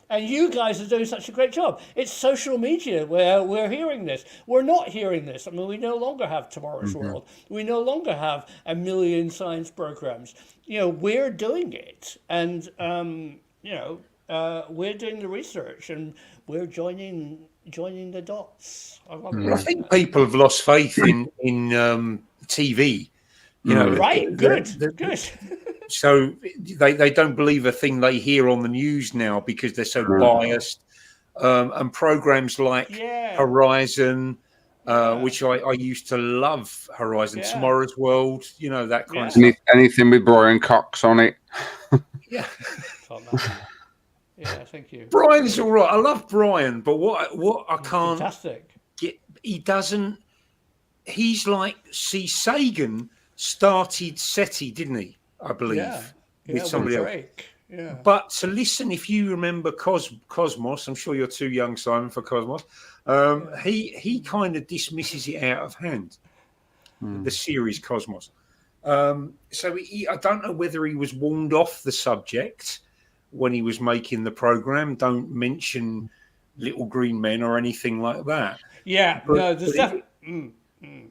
and you guys are doing such a great job. It's social media where we're hearing this. We're not hearing this. I mean, we no longer have Tomorrow's World. We no longer have a million science programs. We're doing it, and we're doing the research, and we're joining the dots. I think people have lost faith in TV, right? Good. So they don't believe a thing they hear on the news now because they're so biased. And programs like Horizon, which I used to love, Horizon, Tomorrow's World, that kind of stuff. Anything with Brian Cox on it. Yeah. Yeah, thank you. Brian's all right. I love Brian, but what I can't get, he doesn't. He's like, Sagan started SETI, didn't he? I believe with somebody else. Yeah. But to listen, if you remember Cosmos, I'm sure you're too young, Simon, for Cosmos. He kind of dismisses it out of hand. The series Cosmos. So I don't know whether he was warned off the subject when he was making the program. Don't mention little green men or anything like that. Yeah, no, there's definitely.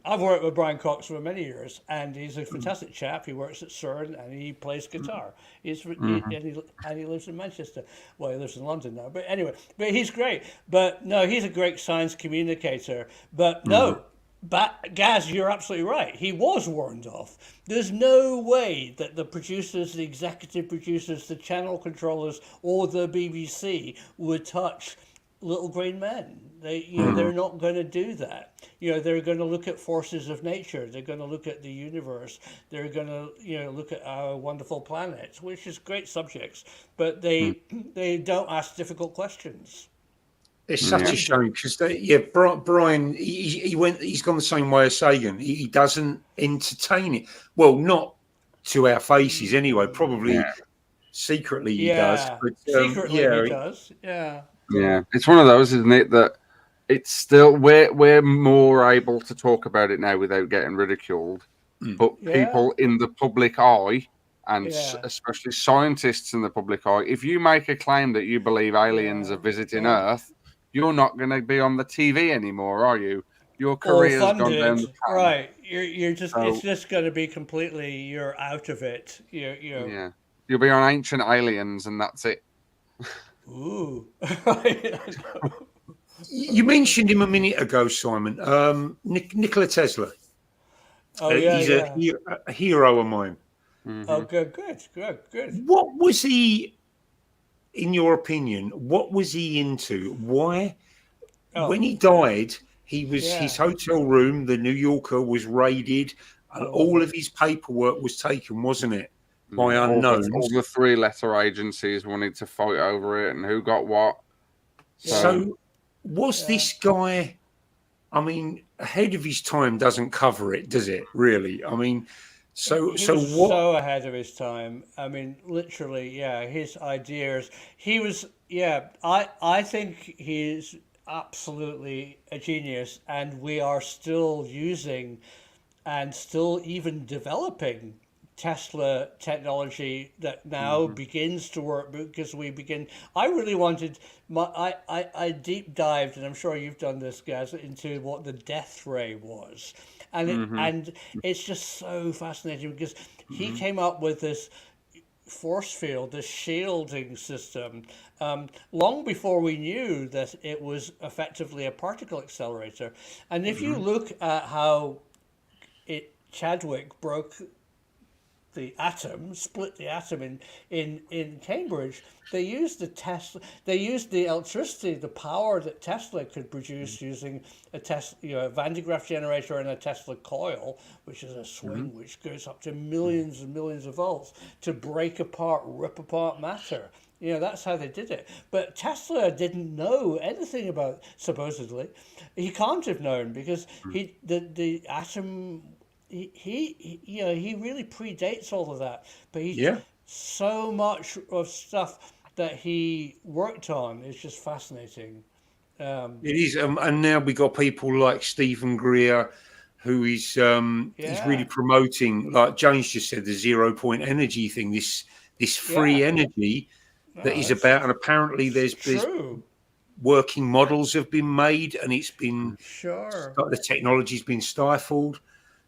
I've worked with Brian Cox for many years, and he's a fantastic chap. He works at CERN and he plays guitar. He lives in Manchester. Well, he lives in London now, but anyway, he's great. But no, he's a great science communicator. But no, Gaz, you're absolutely right. He was warned off. There's no way that the producers, the executive producers, the channel controllers, or the BBC would touch little green men. They're not going to do that. They're going to look at forces of nature. They're going to look at the universe. They're going to look at our wonderful planet, which is great subjects. But they don't ask difficult questions. It's such a shame because Brian, he's gone the same way as Sagan. He doesn't entertain it. Well, not to our faces anyway. Probably secretly he does. But, secretly he does. Yeah. Yeah, it's one of those, isn't it? That it's still we're more able to talk about it now without getting ridiculed. But people in the public eye, and especially scientists in the public eye, if you make a claim that you believe aliens are visiting Earth, you're not going to be on the TV anymore, are you? your All career's gone down the funded, pan. right? You're just So, it's just going to be completely you're out of it. yeah, you'll be on Ancient Aliens, and that's it. Ooh. You mentioned him a minute ago, Simon. Nikola Tesla. Oh yeah, He's yeah. a hero of mine. Oh, good. What was he, in your opinion? What was he into? Why, Oh, when he died, his yeah. hotel room, the New Yorker, was raided, and all Oh, of his paperwork was taken, wasn't it, by All unknowns? the three-letter agencies wanted to fight over it, and who got what. yeah, So, was yeah. this guy? I mean, ahead of his time doesn't cover it, does it? Really? I mean, He so was what? so ahead of his time. I mean, literally, yeah. His ideas. He was, yeah. I think he's absolutely a genius, and we are still using and still even developing Tesla technology that now begins to work because we begin. I really wanted I deep dived, and I'm sure you've done this, guys, into what the death ray was, and it's just so fascinating because he came up with this force field, this shielding system, long before we knew that it was effectively a particle accelerator. And if you look at how Chadwick broke the atom, split the atom in Cambridge, they used the electricity, the power that Tesla could produce using a Van de Graaff generator and a Tesla coil, which is a swing which goes up to millions and millions of volts, to rip apart matter. That's how they did it. But Tesla didn't know anything about, supposedly. He can't have known because the atom, he really predates all of that. But Yeah, so much of stuff that he worked on is just fascinating. it is. And now we got people like Stephen Greer, who is really Yeah, promoting, like James just said, the 0 point energy thing. This yeah, free energy that no, is that's about, and apparently there's true. working models have been made, and Sure. the technology's been stifled.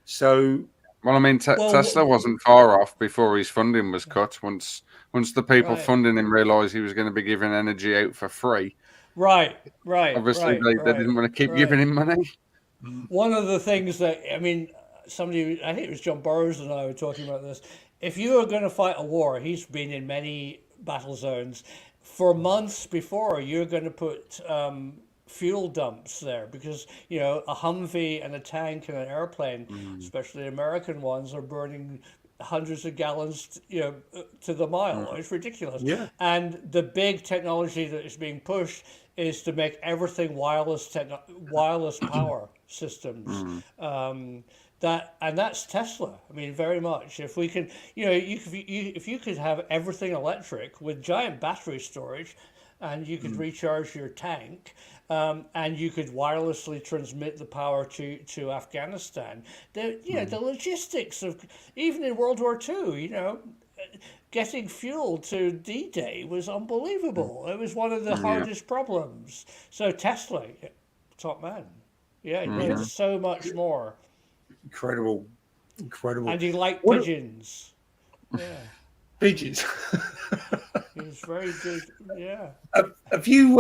So Well, I mean, Well, Tesla wasn't far off before his funding was cut. Once the people right, funding him realised he was going to be giving energy out for free, right, right, obviously right, they right, didn't want to keep giving right. him money. One of the things that, I mean, I think it was John Burroughs and I were talking about this. If you are going to fight a war, he's been in many battle zones. For months before, you're going to put fuel dumps there because, a Humvee and a tank and an airplane, especially American ones, are burning hundreds of gallons, to the mile. It's ridiculous. yeah, And the big technology that is being pushed is to make everything wireless power systems. That's Tesla. I mean, very much. If we can, if you could have everything electric with giant battery storage, and you could recharge your tank, and you could wirelessly transmit the power to Afghanistan. The logistics of, even in World War II, getting fuel to D-Day was unbelievable. It was one of the Yeah. hardest problems. So Tesla, top man. Yeah, he did so much more. incredible. And he liked What pigeons. Yeah, pigeons? he was very good. Yeah. Have you?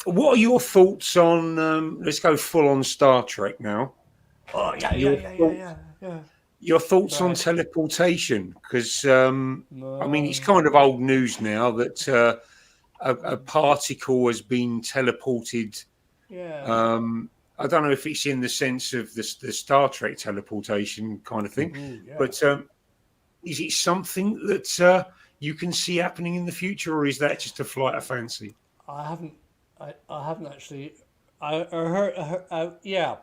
What are your thoughts on? Let's go full on Star Trek now. Oh, yeah, yeah, Your yeah, yeah, thoughts, yeah, yeah. your thoughts on Right. teleportation? Because I mean, it's No. kind of old news now that a particle has been teleported. Yeah. I don't know if it's in the sense of the Star Trek teleportation kind of thing, Ooh, yeah. but is it something that you can see happening in the future, or is that just a flight of fancy? I haven't. I haven't actually. Yeah.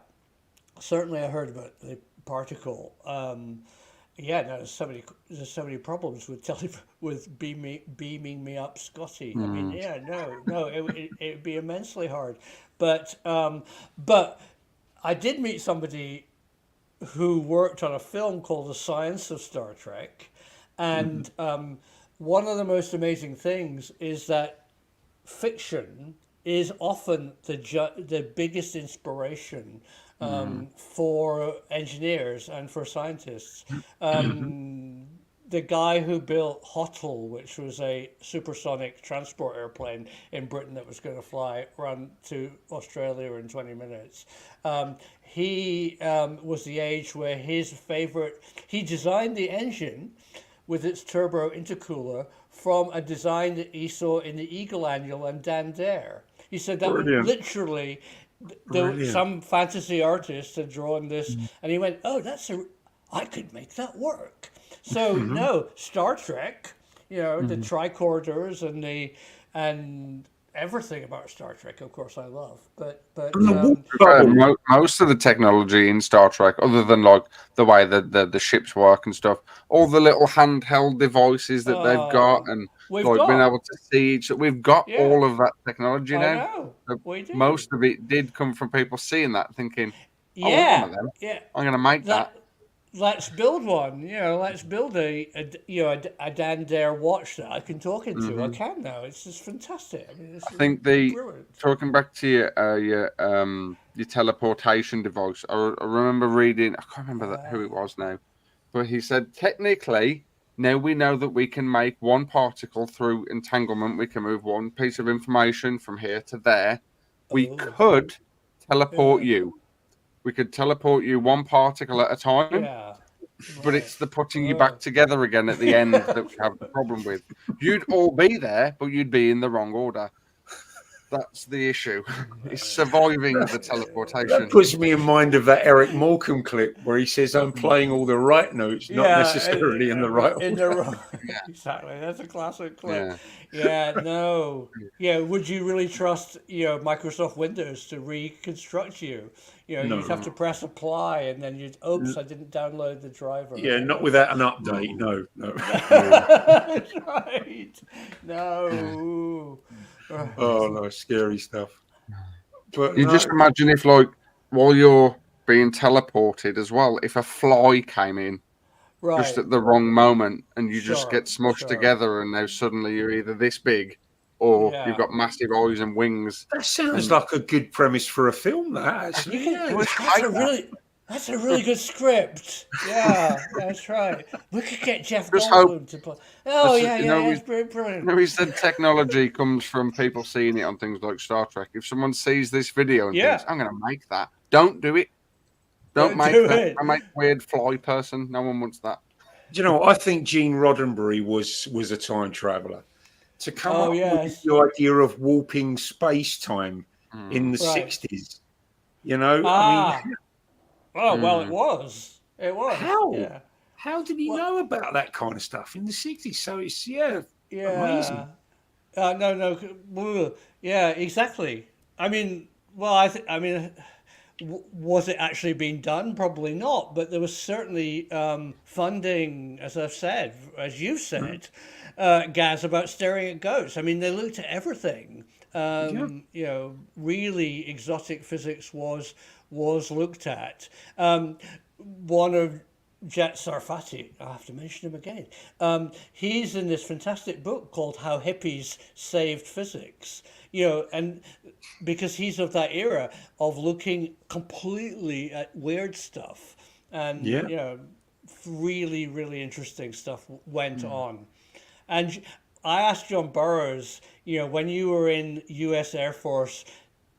Certainly, I heard about the particle. Yeah, no, there's so many problems with beaming me up, Scotty. I mean, yeah, no, it would be immensely hard, but I did meet somebody who worked on a film called The Science of Star Trek, Hmm. and one of the most amazing things is that fiction is often the biggest inspiration for engineers and for scientists. The guy who built Hottle, which was a supersonic transport airplane in Britain that was going to fly around to Australia in 20 minutes, he was the age where he designed the engine with its turbo intercooler from a design that he saw in the Eagle Annual and Dan Dare. He said that literally, some fantasy artist had drawn this, and he went, "Oh, I could make that work." So no, Star Trek, the tricorders and everything about Star Trek, of course, I love. But most of the technology in Star Trek, other than like the way the ships work and stuff, all the little handheld devices that they've got, and being able to see each, we've got all of that technology now. We do. Most of it did come from people seeing that, thinking, "I want one of them. I'm going to make that." Let's build one. Let's build a Dan Dare watch that I can talk into. I can now. It's just fantastic. I mean, I think talking back to your teleportation device. I remember reading. I can't remember who it was now, but he said technically now we know that we can make one particle through entanglement. We can move one piece of information from here to there. We could teleport you. We could teleport you one particle at a time, but it's the putting you back together again at the end that we have the problem with. You'd all be there, but you'd be in the wrong order. That's the issue. It's surviving the teleportation. That puts me in mind of that Eric Morecambe clip where he says, "I'm playing all the right notes, not necessarily in the right order." Exactly. That's a classic clip. Would you really trust Microsoft Windows to reconstruct you? You'd have to press apply, and then I didn't download the driver. Yeah, not without an update. No. That's right. No. Oh no, scary stuff. But you just imagine if, like, while you're being teleported as well, if a fly came in just at the wrong moment and you just get smushed together, and now suddenly you're either this big or you've got massive eyes and wings. That sounds like a good premise for a film, that actually. That's a really good script. Yeah, that's right. We could get Jeff Goldblum to play. It's brilliant. He said technology comes from people seeing it on things like Star Trek. If someone sees this video and thinks, "I'm going to make that," don't do it. Don't make that. I make weird fly person. No one wants that. Do you know what? I think Gene Roddenberry was a time traveler. To come up with the idea of warping space-time in the 60s. I mean... well, it was. How? Yeah. How did he know about that kind of stuff in the 60s? So it's amazing. No. Yeah, exactly. I mean, was it actually being done? Probably not. But there was certainly funding, as you've said, Gaz, about staring at goats. I mean, they looked at everything. Really exotic physics was looked at. One of Jet Sarfati, I have to mention him again. He's in this fantastic book called How Hippies Saved Physics. And because he's of that era of looking completely at weird stuff, and really, really interesting stuff went on. And I asked John Burroughs, when you were in U.S. Air Force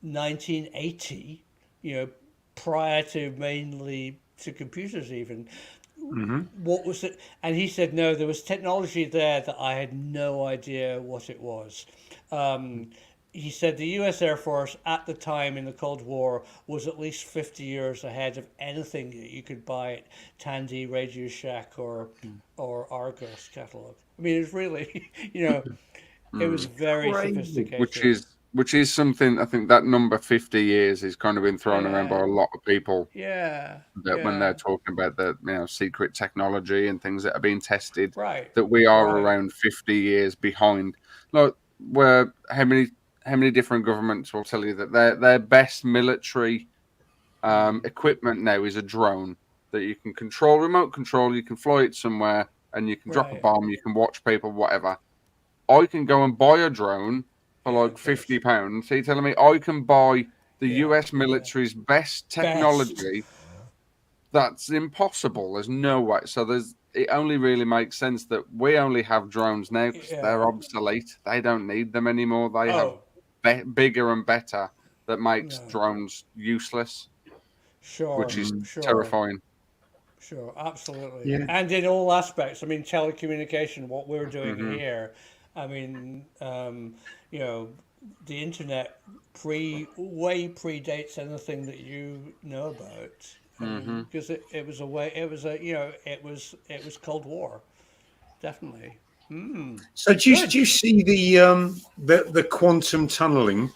1980, prior to mainly to computers even, what was it? And he said, no, there was technology there that I had no idea what it was. He said the U.S. Air Force at the time in the Cold War was at least 50 years ahead of anything that you could buy at Tandy, Radio Shack, or Argos catalog. I mean, it's really, it was very sophisticated. Which is something, I think that number 50 years has kind of been thrown around by a lot of people. When they're talking about the secret technology and things that are being tested, that we are around 50 years behind. Like, how many different governments will tell you that their best military equipment now is a drone that you can control, remote control, you can fly it somewhere and you can drop a bomb, you can watch people, whatever. I can go and buy a drone for like £50. So you're telling me I can buy the US military's best technology? That's impossible. There's no way. So it only really makes sense that we only have drones now because they're obsolete. They don't need them anymore. They have bigger and better that makes drones useless. Which is terrifying. Sure, absolutely. Yeah. And in all aspects, I mean, telecommunication, what we're doing here, I mean, you know, the internet way predates anything that you know about. Because it was it was Cold War, definitely. So do you see the quantum tunneling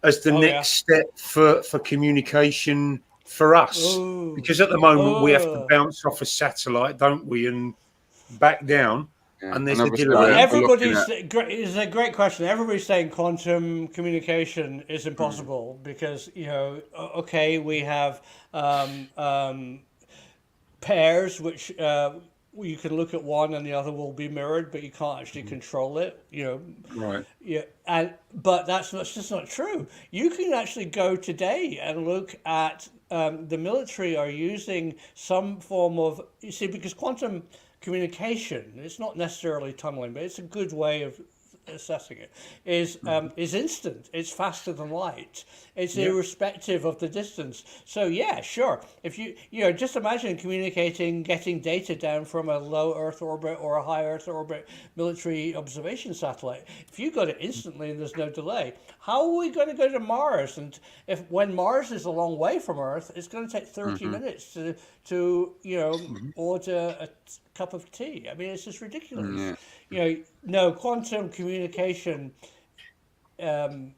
as the next step for communication for us? Because at the moment we have to bounce off a satellite, don't we, and back down. Yeah. And there's a delay. It's a great question. Everybody's saying quantum communication is impossible because, you know, okay, we have pairs which you can look at one and the other will be mirrored, but you can't actually control it. You know, right? Yeah, but that's just not true. You can actually go today and look at the military are using some form of because quantum communication, it's not necessarily tunneling, but it's a good way of assessing it, is instant. It's faster than light. It's irrespective of the distance. So yeah, sure. If you just imagine getting data down from a low Earth orbit or a high Earth orbit military observation satellite. If you got it instantly and there's no delay, how are we going to go to Mars? And when Mars is a long way from Earth, it's going to take 30 minutes to order a cup of tea. I mean, it's just ridiculous. No, quantum communication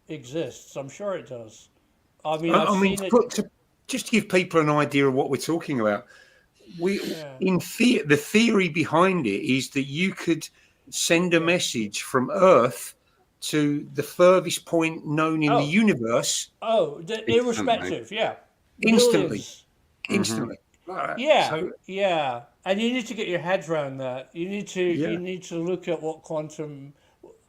exists. I'm sure it does. I mean, just to give people an idea of what we're talking about, the theory behind it is that you could send a message from Earth to the furthest point known in the universe. Irrespective, instantly. Yeah. And you need to get your head around that. You need to look at what quantum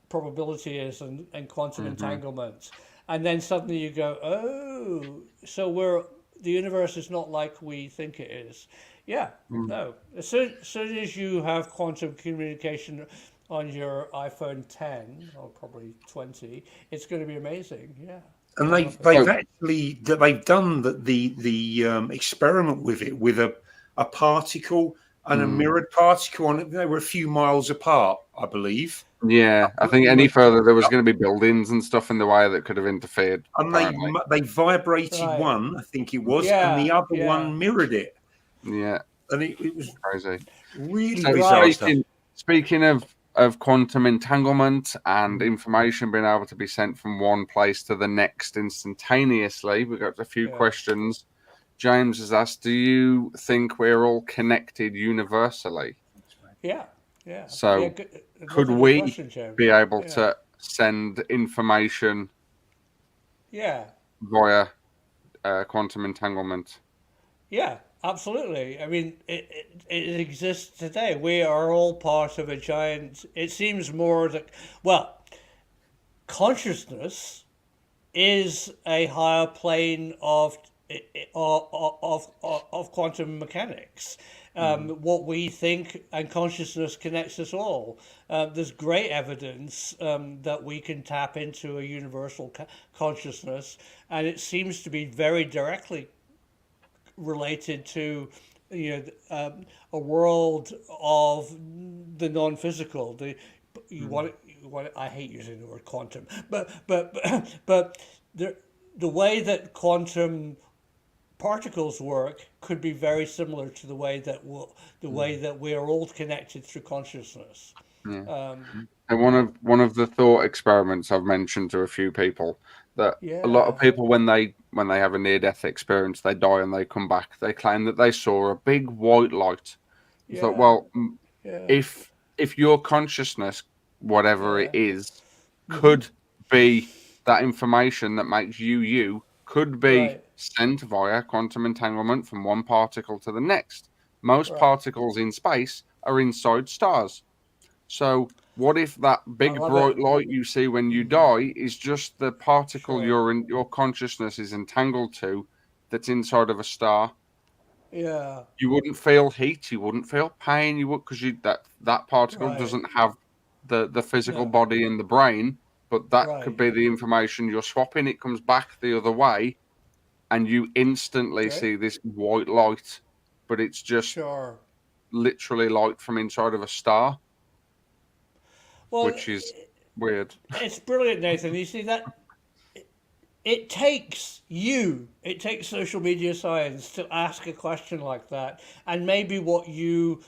probability is and quantum entanglement. And then suddenly you go, oh, so the universe is not like we think it is. Yeah, no. As soon as you have quantum communication on your iPhone 10 or probably 20, it's going to be amazing. Yeah. And they've done the experiment with it with a particle and a mirrored particle on it. They were a few miles apart, I believe. Yeah, I think any further there was going to be buildings and stuff in the way that could have interfered. And they vibrated one, I think it was, and the other one mirrored it. Yeah, and it was crazy, really bizarre stuff. Speaking of quantum entanglement and information being able to be sent from one place to the next instantaneously, we've got a few questions. James has asked, do you think we're all connected universally? Yeah. So could we be able to send information via quantum entanglement? Yeah, absolutely. I mean, it exists today. We are all part of a giant... It seems more that... Well, consciousness is a higher plane of quantum mechanics. What we think and consciousness connects us all. There's great evidence that we can tap into a universal consciousness, and it seems to be very directly related to a world of the non-physical. I hate using the word quantum, but the way that quantum particles work could be very similar to the way that we are all connected through consciousness. And one of the thought experiments I've mentioned to a few people that a lot of people when they have a near-death experience, they die and they come back, they claim that they saw a big white light. It's like, well, if your consciousness, whatever it is, could be that information that makes you could be sent via quantum entanglement from one particle to the next. Most particles in space are inside stars. So What if that big bright light you see when you die is just the particle your consciousness is entangled to that's inside of a star? Yeah. You wouldn't feel heat, you wouldn't feel pain, you would, because that particle doesn't have the physical body in the brain, but that could be the information you're swapping. It comes back the other way, and you instantly see this white light, but it's just literally light from inside of a star, which is weird. It's brilliant, Nathan. You see that it takes social media science to ask a question like that, and maybe what you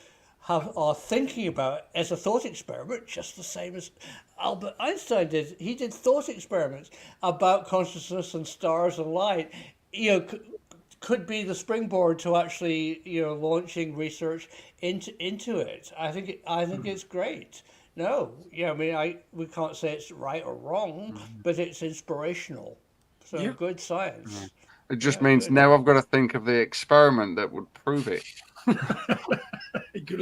are thinking about as a thought experiment, just the same as Albert Einstein did. He did thought experiments about consciousness and stars and light. Could be the springboard to actually launching research into it. I think it's great. No, I mean, we can't say it's right or wrong, but it's inspirational. So good science. It just means now I've got to think of the experiment that would prove it. Go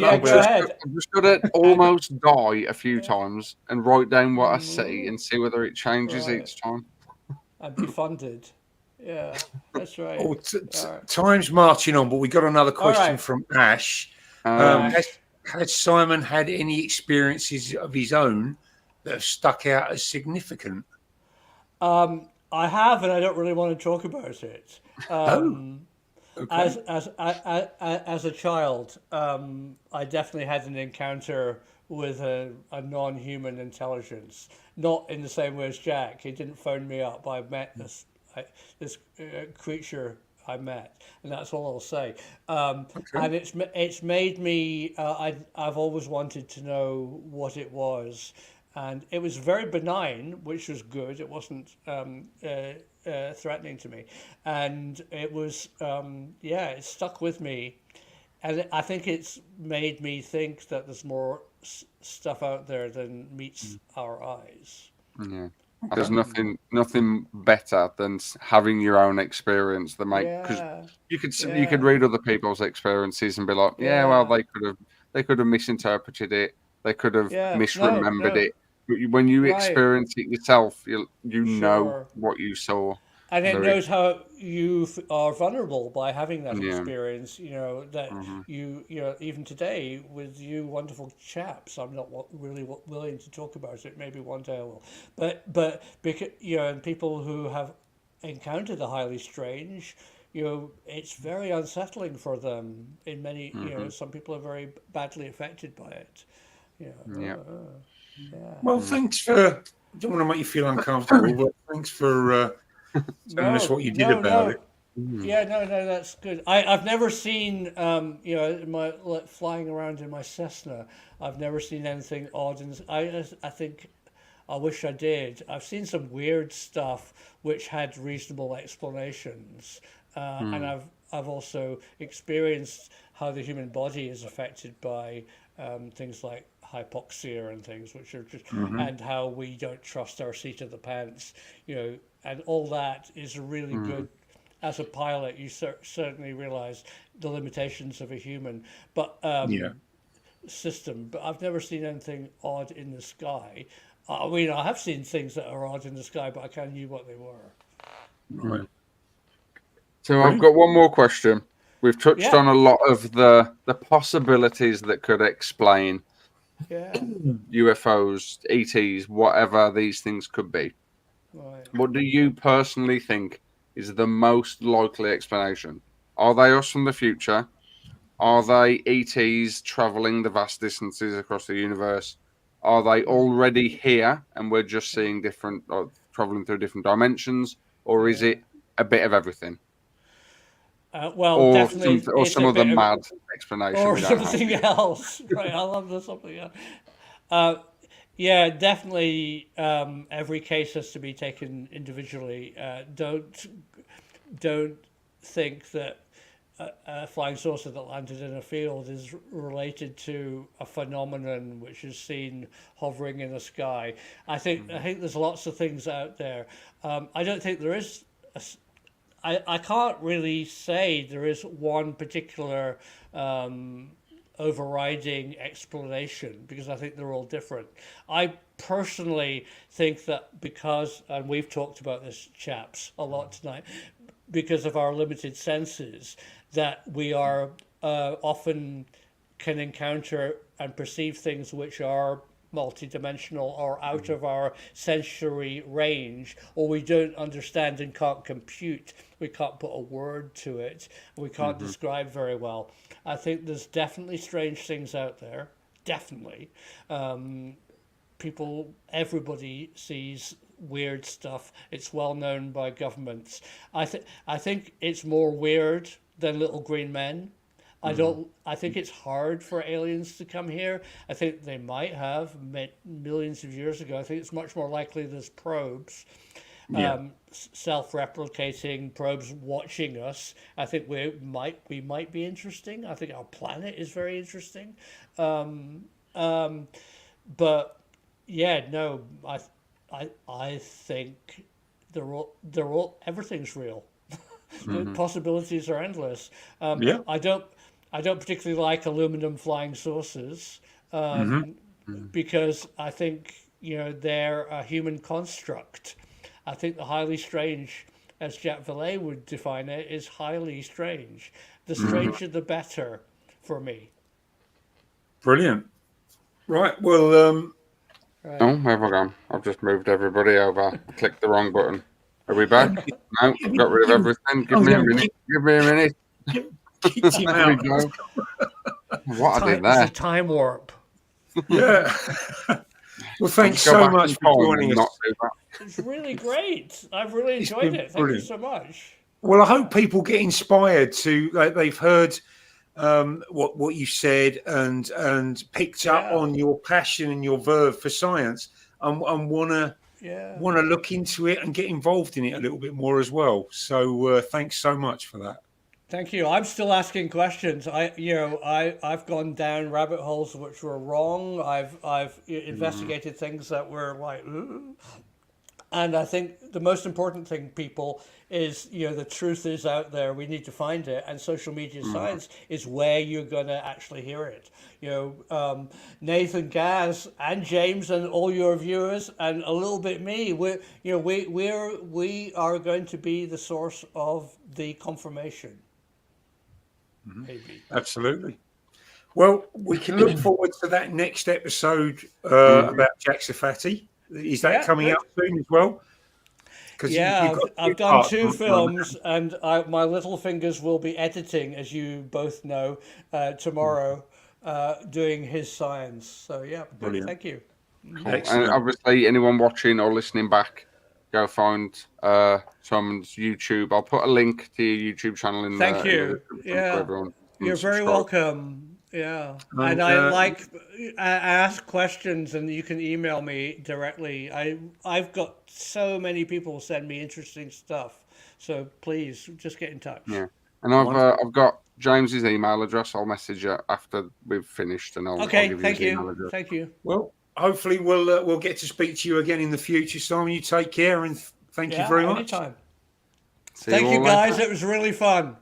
ahead. I've just got to almost die a few times and write down what I see and see whether it changes each time. And be funded. Yeah, that's right. Oh, time's marching on, but we got another question from Ash. Has Simon had any experiences of his own that have stuck out as significant? I have, and I don't really want to talk about it. As a child, I definitely had an encounter with a non-human intelligence. Not in the same way as Jack. He didn't phone me up. I met this creature I met, and that's all I'll say. And it's made me. I've always wanted to know what it was, and it was very benign, which was good. It wasn't threatening to me, and it was it stuck with me, and I think it's made me think that there's more stuff out there than meets our eyes. Yeah. There's nothing better than having your own experience that because you could read other people's experiences and be like, well, they could have misinterpreted it, they could have misremembered it. But when you experience it yourself, you know what you saw. And it knows how you are vulnerable by having that experience. Even today with you wonderful chaps, I'm not really willing to talk about it. Maybe one day I will. But because, and people who have encountered the highly strange, it's very unsettling for them. In many, some people are very badly affected by it. Well, thanks for. I don't want to make you feel uncomfortable, but thanks for. Telling us what you did about it. Yeah, no, that's good. I've never seen, flying around in my Cessna, I've never seen anything odd. And I think I wish I did. I've seen some weird stuff which had reasonable explanations. And I've also experienced how the human body is affected by things like hypoxia and things, which are just, and how we don't trust our seat of the pants, and all that is really good. As a pilot, you certainly realize the limitations of a human system. But I've never seen anything odd in the sky. I mean, I have seen things that are odd in the sky, but I kind of knew what they were. Right. So I've got one more question. We've touched on a lot of the possibilities that could explain UFOs, ETs, whatever these things could be. Right. What do you personally think is the most likely explanation? Are they us from the future? Are they ETs traveling the vast distances across the universe? Are they already here and we're just seeing different, or traveling through different dimensions? Or is it a bit of everything? Definitely, or some other mad explanation, or something else. Right, I love the something else. Yeah, definitely. Every case has to be taken individually. Don't think that a flying saucer that landed in a field is related to a phenomenon which is seen hovering in the sky. I think there's lots of things out there. I don't think there is. I can't really say there is one particular overriding explanation, because I think they're all different. I personally think that because, and we've talked about this, chaps, a lot tonight, because of our limited senses, that we are often can encounter and perceive things which are multidimensional or out of our sensory range, or we don't understand and can't compute. We can't put a word to it. We can't describe very well. I think there's definitely strange things out there. Definitely. Everybody sees weird stuff. It's well known by governments. I think it's more weird than little green men. I think it's hard for aliens to come here. I think they might have millions of years ago. I think it's much more likely there's probes, self-replicating probes watching us. I think we might be interesting. I think our planet is very interesting. But yeah, no, I think they're all everything's real. The possibilities are endless. I don't particularly like aluminum flying saucers because I think they're a human construct. I think the highly strange, as Jacques Vallée would define it, is highly strange. The stranger, the better for me. Brilliant. Right. Well. Right. Oh, where have I gone? I've just moved everybody over. I clicked the wrong button. Are we back? No, I've got rid of everything. Give me a minute. Give me a minute. There we go. What I did there? It's a time warp. Yeah. Well, thanks so much for joining us. It's really great. I've really enjoyed it. Thank you so much. Well, I hope people get inspired to, they've heard what you said and picked up on your passion and your verve for science and want to look into it and get involved in it a little bit more as well. So thanks so much for that. Thank you. I'm still asking questions. I've gone down rabbit holes which were wrong. I've investigated things that were like, ooh. And I think the most important thing, people, is the truth is out there. We need to find it, and social media science is where you're going to actually hear it. Nathan, Gaz, and James, and all your viewers, and a little bit me. We are going to be the source of the confirmation. Maybe. Absolutely. Well, we can look forward to that next episode about Jack Safati. Is that coming out soon as well? I've done 2 films, and my little fingers will be editing, as you both know, tomorrow, doing his science. So brilliant. Thank you. Cool. And obviously, anyone watching or listening back, go find Simon's YouTube. I'll put a link to your YouTube channel in there. Thank you. For everyone. You're very welcome. Yeah, and I ask questions, and you can email me directly. I've got so many people send me interesting stuff, so please just get in touch. Yeah, and I've got James's email address. I'll message you after we've finished, and I'll give you his email address. Thank you. Well, hopefully we'll get to speak to you again in the future, Simon. You take care, and thank you very much. Anytime. Thank you, guys. It was really fun.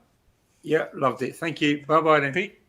Yeah, loved it. Thank you. Bye bye then. Pete.